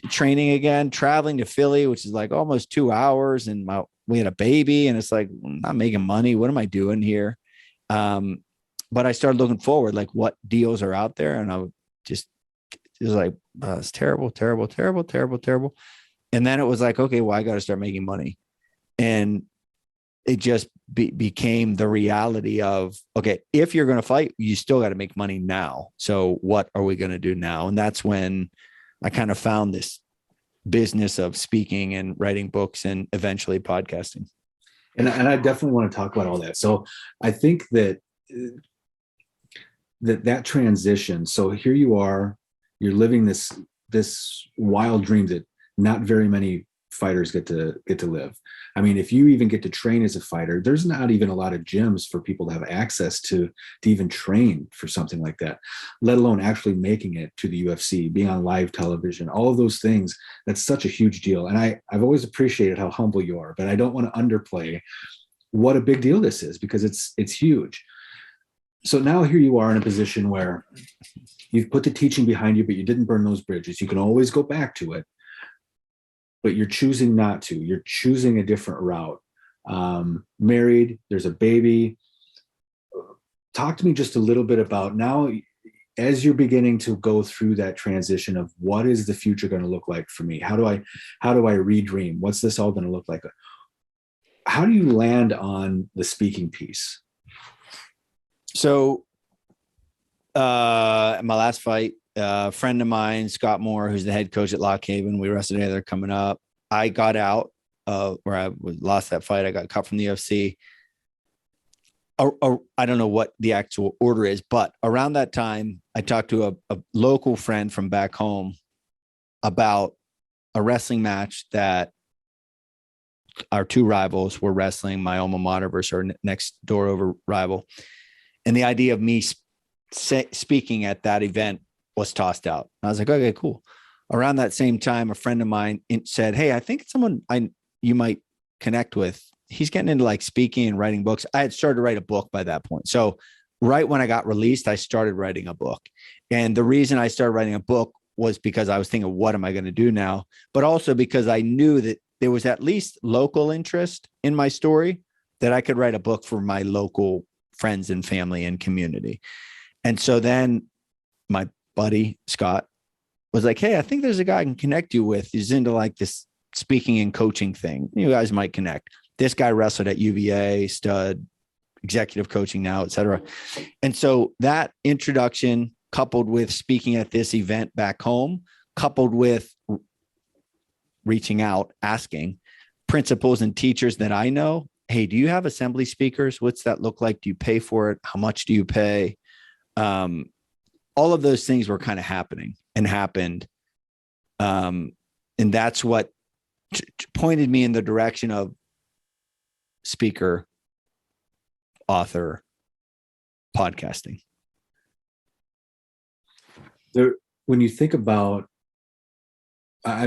[SPEAKER 2] training again, traveling to Philly, which is like almost 2 hours. And we had a baby and it's like, I'm not making money. What am I doing here? But I started looking forward, like what deals are out there. And it was like, it's terrible. And then it was like, okay, well, I got to start making money. And it just became the reality of, okay, if you're going to fight, you still got to make money now. So what are we going to do now? And that's when I kind of found this business of speaking and writing books and eventually podcasting.
[SPEAKER 1] And I definitely want to talk about all that. So I think that transition. So here you are, you're living this wild dream that not very many fighters get to live. I mean, if you even get to train as a fighter, there's not even a lot of gyms for people to have access to even train for something like that, let alone actually making it to the UFC, being on live television, all of those things. That's such a huge deal. And I've always appreciated how humble you are, but I don't want to underplay what a big deal this is because it's huge. So now here you are in a position where you've put the teaching behind you, but you didn't burn those bridges. You can always go back to it, but you're choosing not to. You're choosing a different route. Married, there's a baby. Talk to me just a little bit about now as you're beginning to go through that transition of what is the future going to look like for me? How do I redream? What's this all going to look like? How do you land on the speaking piece?
[SPEAKER 2] So, my last fight, a friend of mine, Scott Moore, who's the head coach at Lock Haven, we wrestled together coming up. I got out where I lost that fight. I got cut from the UFC. I don't know what the actual order is, but around that time, I talked to a local friend from back home about a wrestling match that our two rivals were wrestling, my alma mater versus our next door over rival. And the idea of me speaking at that event was tossed out. I was like, okay, cool. Around that same time, a friend of mine said, hey, I think it's someone you might connect with. He's getting into like speaking and writing books. I had started to write a book by that point. So right when I got released, I started writing a book. And the reason I started writing a book was because I was thinking, what am I going to do now? But also because I knew that there was at least local interest in my story, that I could write a book for my local friends and family and community. And so then my buddy, Scott, was like, hey, I think there's a guy I can connect you with. He's into like this speaking and coaching thing. You guys might connect. This guy wrestled at UVA, stud, executive coaching now, et cetera. And so that introduction, coupled with speaking at this event back home, coupled with reaching out, asking principals and teachers that I know, hey, do you have assembly speakers? What's that look like? Do you pay for it? How much do you pay? All of those things were kind of happening and happened. And that's what pointed me in the direction of speaker, author, podcasting.
[SPEAKER 1] There, when you think about, I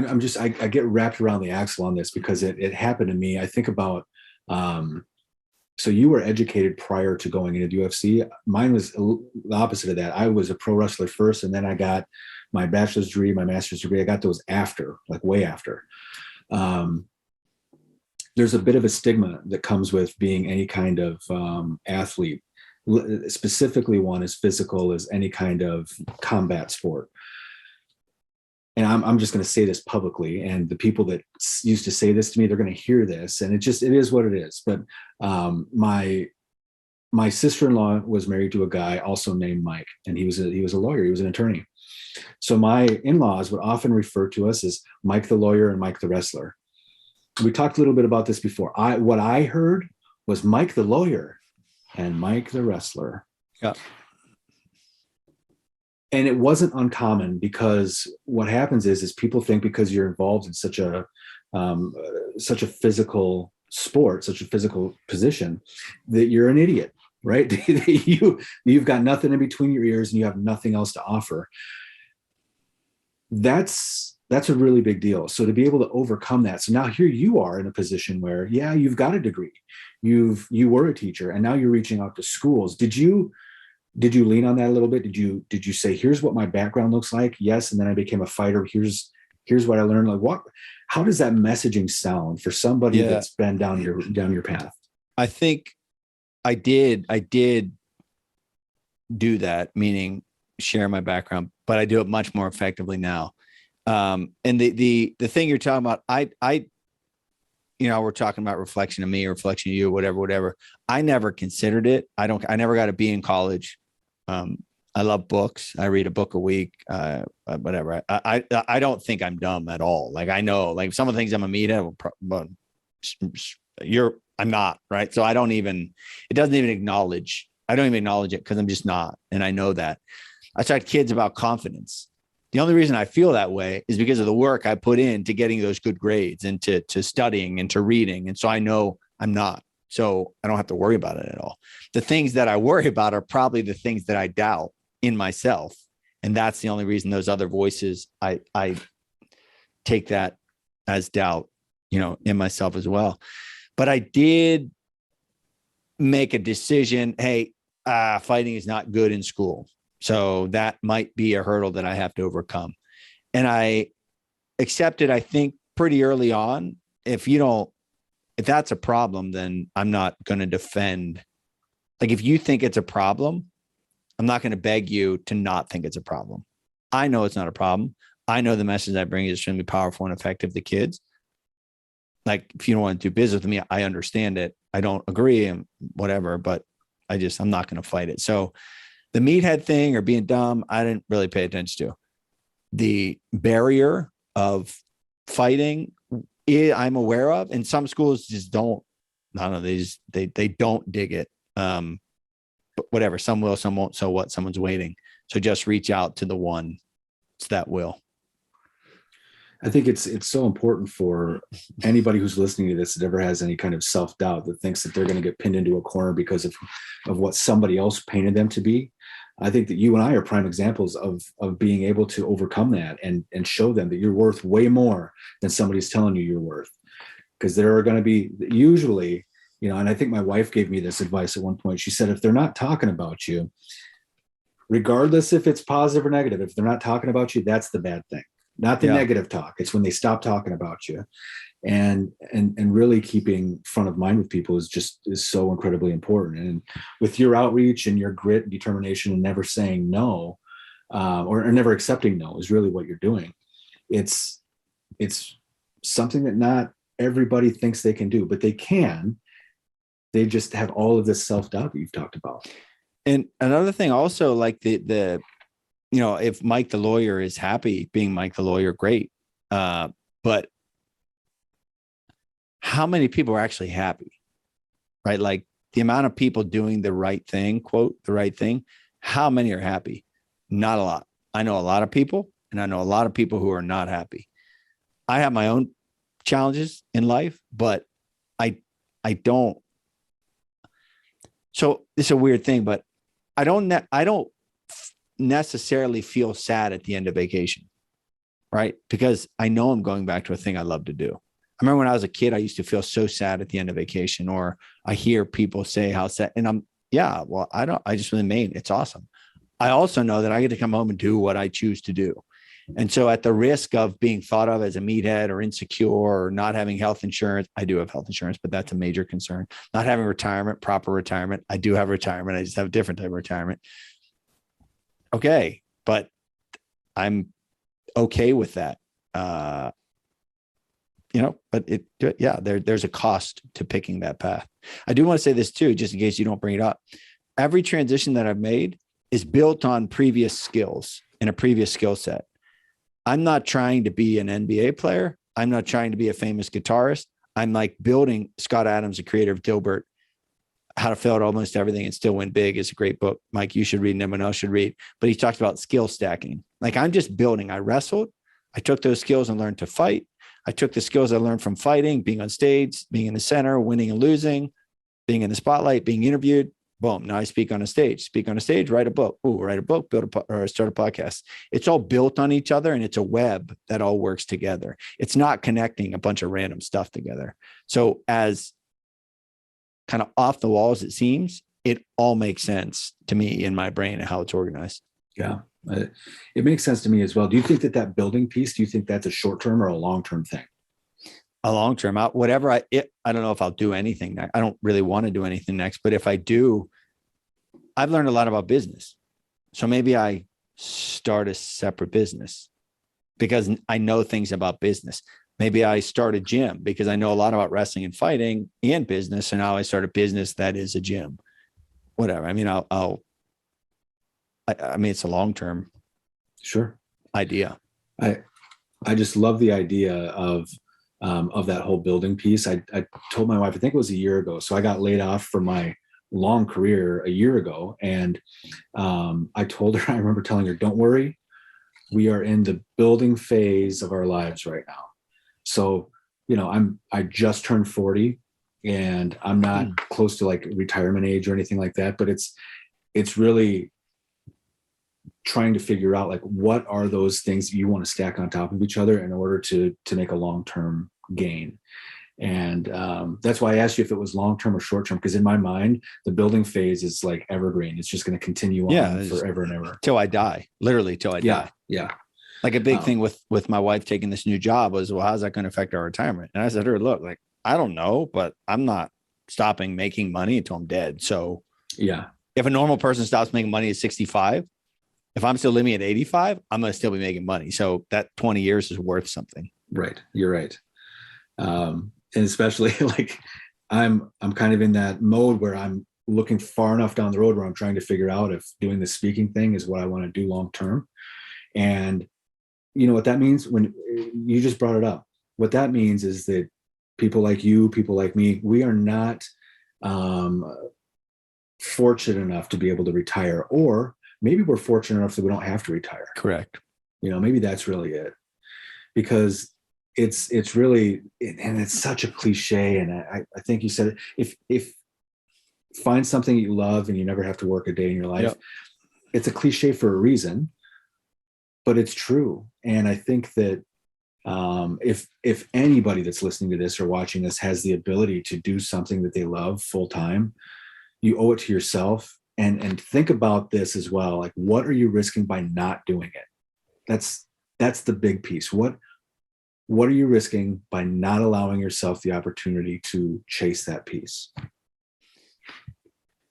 [SPEAKER 1] get wrapped around the axle on this because it happened to me. I think about, so you were educated prior to going into UFC. Mine was the opposite of that. I was a pro wrestler first, and then I got my bachelor's degree, my master's degree. I got those after, like way after. There's a bit of a stigma that comes with being any kind of athlete. Specifically, one as physical as any kind of combat sport. And I'm just going to say this publicly, and the people that used to say this to me, they're going to hear this, and it is what it is. But my sister-in-law was married to a guy also named Mike, and he was a lawyer. He was an attorney. So my in-laws would often refer to us as Mike the lawyer and Mike the wrestler. We talked a little bit about this before. What I heard was Mike the lawyer and Mike the wrestler.
[SPEAKER 2] Yeah.
[SPEAKER 1] And it wasn't uncommon, because what happens is people think because you're involved in such a physical sport, such a physical position, that you're an idiot, right? You've got nothing in between your ears and you have nothing else to offer. That's a really big deal. So to be able to overcome that. So now here you are in a position where, yeah, you've got a degree, you were a teacher, and now you're reaching out to schools. Did you lean on that a little bit? Did you say, here's what my background looks like? Yes. And then I became a fighter. Here's what I learned. Like how does that messaging sound for somebody that's been down your path?
[SPEAKER 2] I think I did do that, meaning share my background, but I do it much more effectively now. And the thing you're talking about, we're talking about reflection of me or reflection of you, whatever. I never considered it. I never got a B in college. I love books. I read a book a week, whatever. I don't think I'm dumb at all. Like, I know, like, some of the things I'm a meet at, but I'm not, right? So it doesn't even acknowledge. I don't even acknowledge it because I'm just not. And I know that. I talk to kids about confidence. The only reason I feel that way is because of the work I put into getting those good grades and to studying and to reading. And so I know I'm not. So I don't have to worry about it at all. The things that I worry about are probably the things that I doubt in myself. And that's the only reason those other voices, I take that as doubt, in myself as well. But I did make a decision. Hey, fighting is not good in school. So that might be a hurdle that I have to overcome. And I accepted, I think, pretty early on, if that's a problem, then I'm not going to defend. Like, if you think it's a problem, I'm not going to beg you to not think it's a problem. I know it's not a problem. I know the message I bring is extremely powerful and effective to kids. Like, if you don't want to do business with me, I understand it. I don't agree and whatever, but I'm not going to fight it. So the meathead thing or being dumb, I didn't really pay attention to. The barrier of fighting, I'm aware of, and some schools just don't. I don't know. They don't dig it. But whatever. Some will, some won't. So what? Someone's waiting. So just reach out to the one that will.
[SPEAKER 1] I think it's so important for anybody who's listening to this that ever has any kind of self-doubt, that thinks that they're going to get pinned into a corner because of what somebody else painted them to be. I think that you and I are prime examples of being able to overcome that and show them that you're worth way more than somebody's telling you you're worth. Because there are going to be usually, and I think my wife gave me this advice at one point. She said, if they're not talking about you, regardless if it's positive or negative, if they're not talking about you, that's the bad thing. Not the negative talk. It's when they stop talking about you. And really keeping front of mind with people is so incredibly important. And with your outreach and your grit and determination and never saying no, or never accepting no, is really what you're doing. It's something that not everybody thinks they can do, but they can. They just have all of this self-doubt that you've talked about.
[SPEAKER 2] And another thing also, like the if Mike the lawyer is happy being Mike the lawyer, great. But how many people are actually happy, right? Like the amount of people doing the right thing, quote, the right thing. How many are happy? Not a lot. I know a lot of people, and I know a lot of people who are not happy. I have my own challenges in life, but I don't. So it's a weird thing, but I don't necessarily feel sad at the end of vacation, right? Because I know I'm going back to a thing I love to do. I remember when I was a kid, I used to feel so sad at the end of vacation, or I hear people say how sad, and I just remain, it's awesome. I also know that I get to come home and do what I choose to do. And so at the risk of being thought of as a meathead or insecure or not having health insurance, I do have health insurance, but that's a major concern. Not having retirement, proper retirement. I do have retirement. I just have a different type of retirement. Okay. But I'm okay with that. But there's a cost to picking that path. I do want to say this too, just in case you don't bring it up. Every transition that I've made is built on previous skills and a previous skill set. I'm not trying to be an NBA player. I'm not trying to be a famous guitarist. I'm like building. Scott Adams, the creator of Dilbert, How to Fail at Almost Everything and Still Win Big, is a great book. Mike, you should read and everyone else should read. But he talks about skill stacking. Like, I'm just building. I wrestled. I took those skills and learned to fight. I took the skills I learned from fighting, being on stage, being in the center, winning and losing, being in the spotlight, being interviewed. Boom. Now I speak on a stage, write a book. Write a book, start a podcast. It's all built on each other, and it's a web that all works together. It's not connecting a bunch of random stuff together. So as kind of off the wall as it seems, it all makes sense to me in my brain and how it's organized.
[SPEAKER 1] Yeah, it makes sense to me as well. Do you think that building piece, do you think that's a short-term or a long-term thing?
[SPEAKER 2] A long-term, whatever. I don't know if I'll do anything next. I don't really want to do anything next, but if I do, I've learned a lot about business. So maybe I start a separate business because I know things about business. Maybe I start a gym because I know a lot about wrestling and fighting and business. And now I start a business that is a gym, whatever. I mean, I mean, it's a long-term idea.
[SPEAKER 1] I just love the idea of that whole building piece. I told my wife, I think it was a year ago. So I got laid off from my long career a year ago. And I told her, I remember telling her, don't worry, we are in the building phase of our lives right now. So, I just turned 40 and I'm not close to like retirement age or anything like that, but it's really trying to figure out like, what are those things that you want to stack on top of each other in order to make a long-term gain. And that's why I asked you if it was long-term or short-term, because in my mind, the building phase is like evergreen. It's just going to continue on forever and ever.
[SPEAKER 2] Till I die, literally till I die.
[SPEAKER 1] Yeah.
[SPEAKER 2] Like a big thing with my wife taking this new job was, well, how's that going to affect our retirement? And I said to her, look, like, I don't know, but I'm not stopping making money until I'm dead. So
[SPEAKER 1] yeah,
[SPEAKER 2] if a normal person stops making money at 65, if I'm still living at 85, I'm going to still be making money. So that 20 years is worth something.
[SPEAKER 1] Right. You're right. And especially like I'm kind of in that mode where I'm looking far enough down the road where I'm trying to figure out if doing the speaking thing is what I want to do long term. And you know what that means? When you just brought it up, what that means is that people like you, people like me, we are not fortunate enough to be able to retire, or maybe we're fortunate enough that we don't have to retire.
[SPEAKER 2] Correct.
[SPEAKER 1] You know, maybe that's really it, because it's really, and it's such a cliche. And I think you said it, if find something you love and you never have to work a day in your life. Yep. It's a cliche for a reason, but it's true. And I think that if anybody that's listening to this or watching this has the ability to do something that they love full time, you owe it to yourself. And think about this as well. Like, what are you risking by not doing it? That's the big piece. What are you risking by not allowing yourself the opportunity to chase that piece?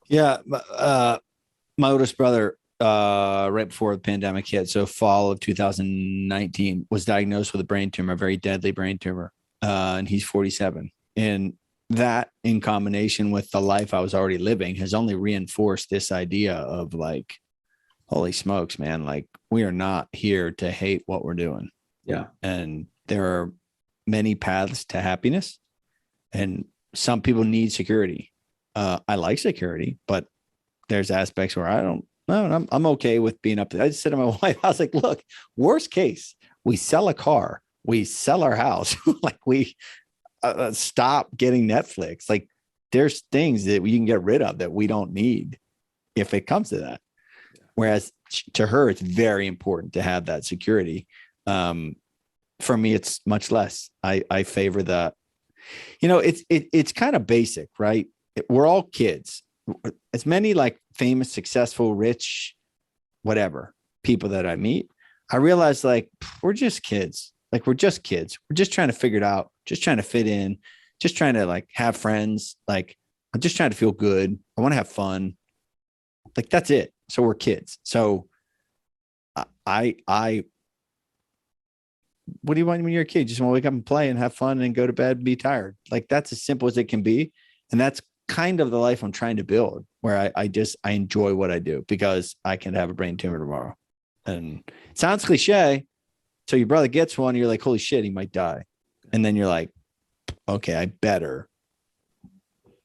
[SPEAKER 2] Yeah. My oldest brother, right before the pandemic hit, so fall of 2019, was diagnosed with a brain tumor, a very deadly brain tumor. And he's 47. And that, in combination with the life I was already living, has only reinforced this idea of like, holy smokes, man, like we are not here to hate what we're doing.
[SPEAKER 1] Yeah.
[SPEAKER 2] And there are many paths to happiness, and some people need security. I like security, but there's aspects where I don't know. I'm okay with being up there. I just said to my wife, I was like, look, worst case, we sell a car, we sell our house, like we stop getting Netflix. Like there's things that you can get rid of that we don't need if it comes to that. Whereas to her, it's very important to have that security. For me, it's much less. I favor the, it's kind of basic, right? We're all kids. As many like famous, successful, rich, whatever people that I meet, I realize like we're just kids. Like we're just kids. We're just trying to figure it out, just trying to fit in, just trying to like have friends. Like I'm just trying to feel good. I want to have fun. Like that's it. So we're kids. So I what do you want when you're a kid? Just want to wake up and play and have fun and go to bed and be tired. Like that's as simple as it can be. And that's kind of the life I'm trying to build, where I enjoy what I do because I can have a brain tumor tomorrow. And it sounds cliche. So your brother gets one, and you're like, holy shit, he might die. And then you're like, okay, I better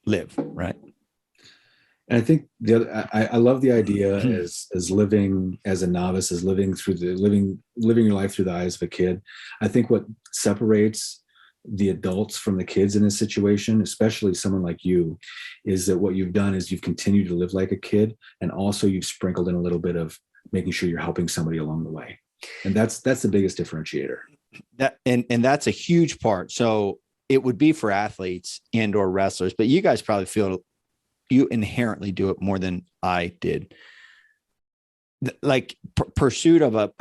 [SPEAKER 2] live. Right.
[SPEAKER 1] And I think I love the idea as living as a novice, as living your life through the eyes of a kid. I think what separates the adults from the kids in this situation, especially someone like you, is that what you've done is you've continued to live like a kid, and also you've sprinkled in a little bit of making sure you're helping somebody along the way. And that's the biggest differentiator.
[SPEAKER 2] And that's a huge part. So it would be for athletes and or wrestlers, but you guys probably feel you inherently do it more than I did. Like pursuit of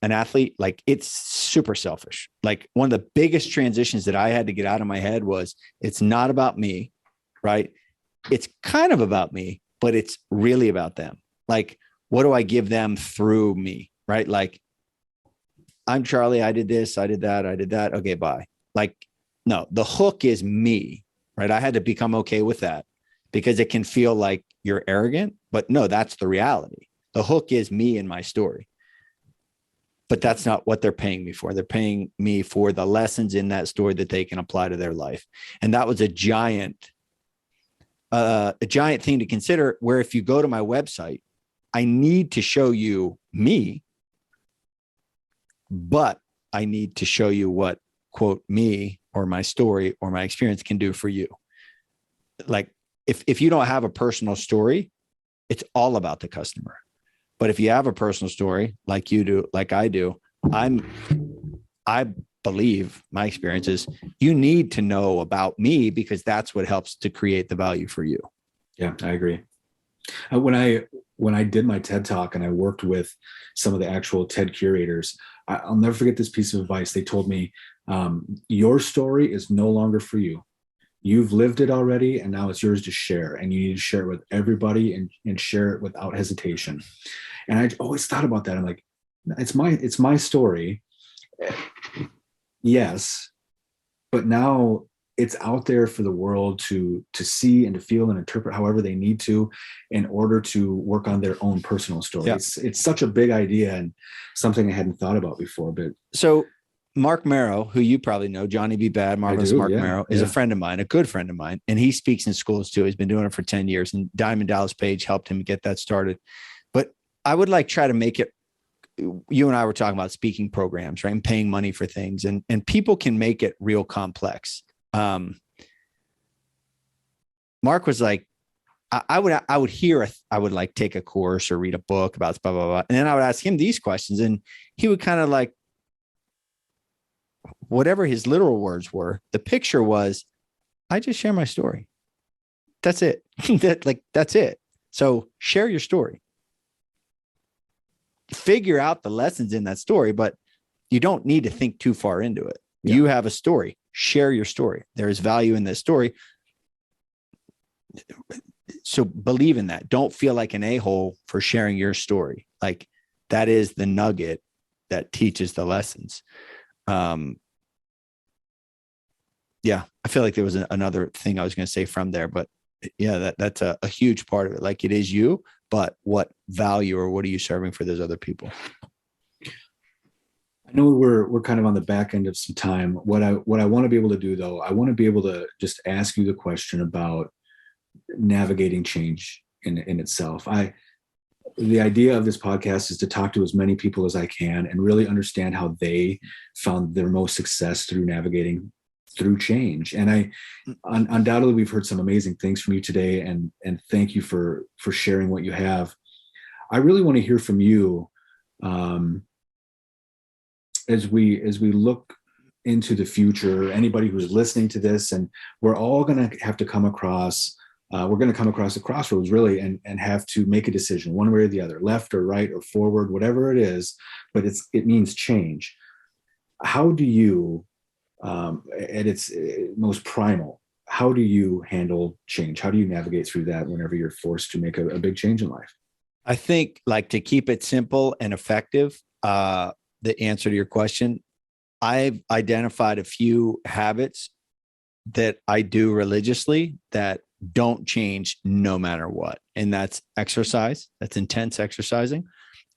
[SPEAKER 2] an athlete, like it's super selfish. Like one of the biggest transitions that I had to get out of my head was it's not about me, right? It's kind of about me, but it's really about them. Like, what do I give them through me? Right? Like, I'm Charlie. I did this. I did that. I did that. Okay, bye. Like, no, the hook is me, right? I had to become okay with that because it can feel like you're arrogant, but no, that's the reality. The hook is me and my story. But that's not what they're paying me for. They're paying me for the lessons in that story that they can apply to their life. And that was a giant thing to consider, where if you go to my website, I need to show you me, but I need to show you what, quote, me or my story or my experience can do for you. Like if you don't have a personal story, it's all about the customer. But if you have a personal story like you do, like I do, I believe my experience is you need to know about me because that's what helps to create the value for you.
[SPEAKER 1] Yeah, I agree. When I did my TED Talk and I worked with some of the actual TED curators, I'll never forget this piece of advice. They told me, your story is no longer for you. You've lived it already, and now it's yours to share. And you need to share it with everybody and share it without hesitation. And I always thought about that. I'm like, it's my story. Yes, but now it's out there for the world to see and to feel and interpret however they need to in order to work on their own personal story.
[SPEAKER 2] Yeah.
[SPEAKER 1] It's such a big idea and something I hadn't thought about before. But
[SPEAKER 2] so Mark Marrow, who you probably know, Johnny B. Bad, Marvelous Mark Marrow, is a friend of mine, a good friend of mine, and he speaks in schools too. He's been doing it for 10 years, and Diamond Dallas Page helped him get that started. But I would like try to make it, you and I were talking about speaking programs, right? And paying money for things, and people can make it real complex. Mark was like, I would like take a course or read a book about blah, blah, blah. And then I would ask him these questions, and he would kind of like, whatever his literal words were, the picture was, I just share my story. That's it. That's it. So share your story. Figure out the lessons in that story, but you don't need to think too far into it. Yeah. You have a story. Share your story. There is value in this story. So believe in that. Don't feel like an a-hole for sharing your story. Like that is the nugget that teaches the lessons. Yeah, I feel like there was another thing I was going to say from there, but yeah, that's a huge part of it. Like it is you, but what value or what are you serving for those other people?
[SPEAKER 1] I know we're kind of on the back end of some time. What I want to be able to do though, I want to be able to just ask you the question about navigating change in itself. The idea of this podcast is to talk to as many people as I can and really understand how they found their most success through navigating through change. And undoubtedly we've heard some amazing things from you today, and thank you for sharing what you have. I really want to hear from you as we look into the future. Anybody who's listening to this, and we're all going to have to come across a crossroads really, and have to make a decision one way or the other, left or right or forward, whatever it is, but it means change. How do you, at its most primal, how do you handle change? How do you navigate through that whenever you're forced to make a big change in life?
[SPEAKER 2] I think, like, to keep it simple and effective, the answer to your question, I've identified a few habits that I do religiously that don't change no matter what. And that's exercise. That's intense exercising.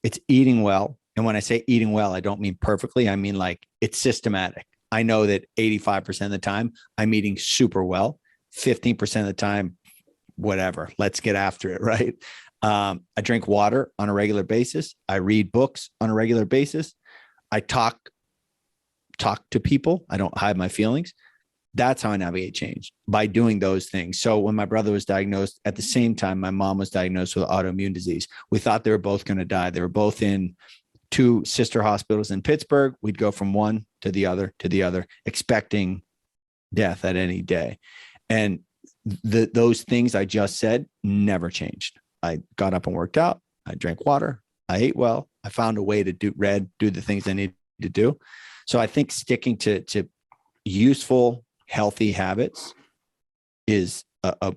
[SPEAKER 2] It's eating well. And when I say eating well, I don't mean perfectly. I mean, like, it's systematic. I know that 85% of the time I'm eating super well. 15% of the time, whatever, let's get after it. Right. I drink water on a regular basis. I read books on a regular basis. I talk to people. I don't hide my feelings. That's how I navigate change, by doing those things. So when my brother was diagnosed, at the same time, my mom was diagnosed with autoimmune disease. We thought they were both going to die. They were both in 2 sister hospitals in Pittsburgh. We'd go from one to the other, expecting death at any day. And those things I just said never changed. I got up and worked out. I drank water. I ate well. I found a way to do the things I need to do. So I think sticking to useful, healthy habits is a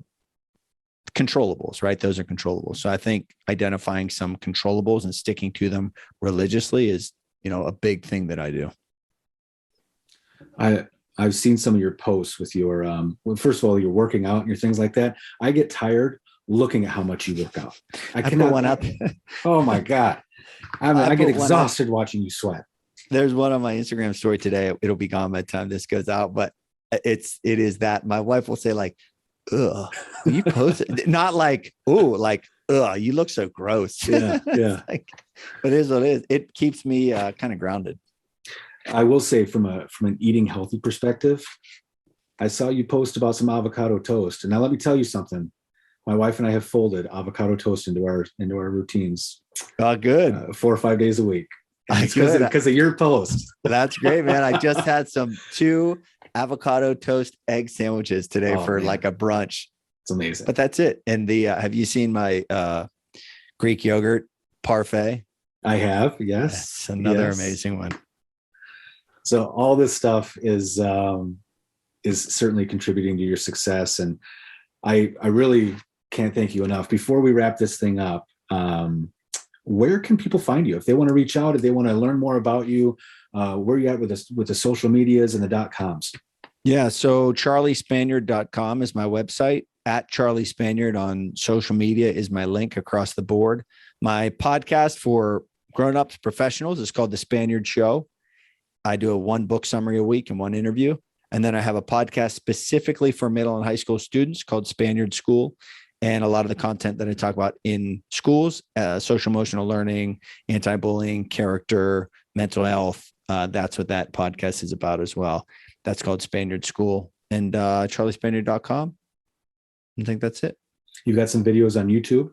[SPEAKER 2] controllables, right? Those are controllables. So I think identifying some controllables and sticking to them religiously is, a big thing that I do.
[SPEAKER 1] I've seen some of your posts with your, well, first of all, you're working out and your things like that. I get tired looking at how much you work out. I cannot.
[SPEAKER 2] Put one up.
[SPEAKER 1] Oh my God. I get exhausted watching you sweat.
[SPEAKER 2] There's one on my Instagram story today. It'll be gone by the time this goes out, but it is that my wife will say, like, ugh, you posted, not like, oh, like, ugh, you look so gross.
[SPEAKER 1] Yeah. Yeah.
[SPEAKER 2] Like, but it is what it is. It keeps me kind of grounded.
[SPEAKER 1] I will say, from an eating healthy perspective, I saw you post about some avocado toast. And now let me tell you something. My wife and I have folded avocado toast into our routines.
[SPEAKER 2] Oh, good.
[SPEAKER 1] 4 or 5 days a week. Because of your post.
[SPEAKER 2] That's great, man. I just had 2 avocado toast egg sandwiches today like a brunch.
[SPEAKER 1] It's amazing.
[SPEAKER 2] But that's it. And have you seen my Greek yogurt parfait?
[SPEAKER 1] I have. Yes.
[SPEAKER 2] That's another amazing one.
[SPEAKER 1] So all this stuff is is certainly contributing to your success. And I really can't thank you enough. Before we wrap this thing up, where can people find you if they want to reach out, if they want to learn more about you? Where are you at with the social medias and the .coms?
[SPEAKER 2] Yeah. So charliespaniard.com is my website. At Charlie Spaniard on social media is my link across the board. My podcast for grown-ups professionals is called The Spaniard Show. I do a 1 book summary a week and 1 interview. And then I have a podcast specifically for middle and high school students called Spaniard School. And a lot of the content that I talk about in schools, social emotional learning, anti-bullying, character, mental health. That's what that podcast is about as well. That's called Spaniard School, and charliespaniard.com. I think that's it.
[SPEAKER 1] You've got some videos on YouTube?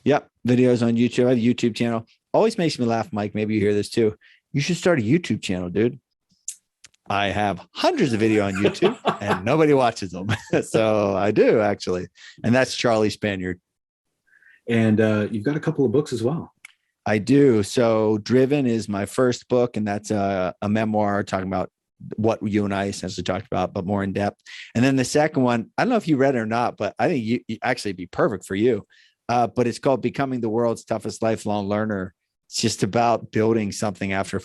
[SPEAKER 2] Yep. Videos on YouTube. I have a YouTube channel. Always makes me laugh, Mike. Maybe you hear this too. You should start a YouTube channel, dude. I have hundreds of video on YouTube and nobody watches them. So I do actually. And that's Charlie Spaniard.
[SPEAKER 1] And you've got a couple of books as well.
[SPEAKER 2] I do. So Driven is my first book, and that's a memoir talking about what you and I essentially talked about, but more in depth. And then the second one, I don't know if you read it or not, but I think you actually be perfect for you. But it's called Becoming the World's Toughest Lifelong Learner. It's just about building something after.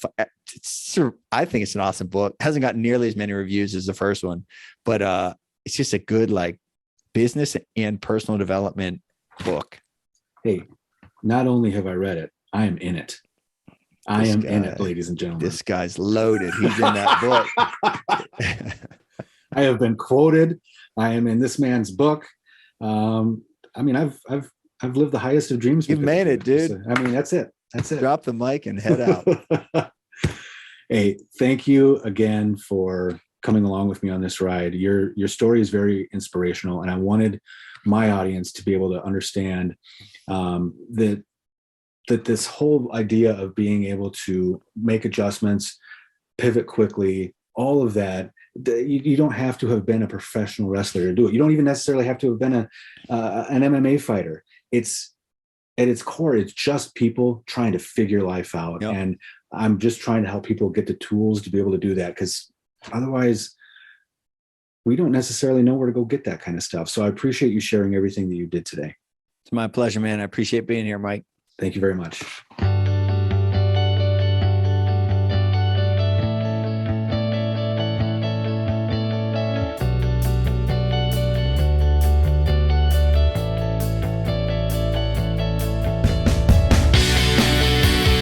[SPEAKER 2] I think it's an awesome book. It hasn't got nearly as many reviews as the first one, but it's just a good like business and personal development book.
[SPEAKER 1] Hey, not only have I read it, I am in it. I am in it, ladies and gentlemen.
[SPEAKER 2] This guy's loaded. He's in that book.
[SPEAKER 1] I have been quoted. I am in this man's book. I mean, I've lived the highest of dreams.
[SPEAKER 2] You've made it, dude.
[SPEAKER 1] So, I mean, that's it. That's it.
[SPEAKER 2] Drop the mic and head out.
[SPEAKER 1] Hey, thank you again for coming along with me on this ride. Your story is very inspirational, and I wanted my audience to be able to understand that this whole idea of being able to make adjustments, pivot quickly, all of that, you don't have to have been a professional wrestler to do it. You don't even necessarily have to have been an MMA fighter. It's at its core, it's just people trying to figure life out. Yep. And I'm just trying to help people get the tools to be able to do that, because otherwise we don't necessarily know where to go get that kind of stuff. So I appreciate you sharing everything that you did today.
[SPEAKER 2] It's my pleasure, man. I appreciate being here, Mike.
[SPEAKER 1] Thank you very much.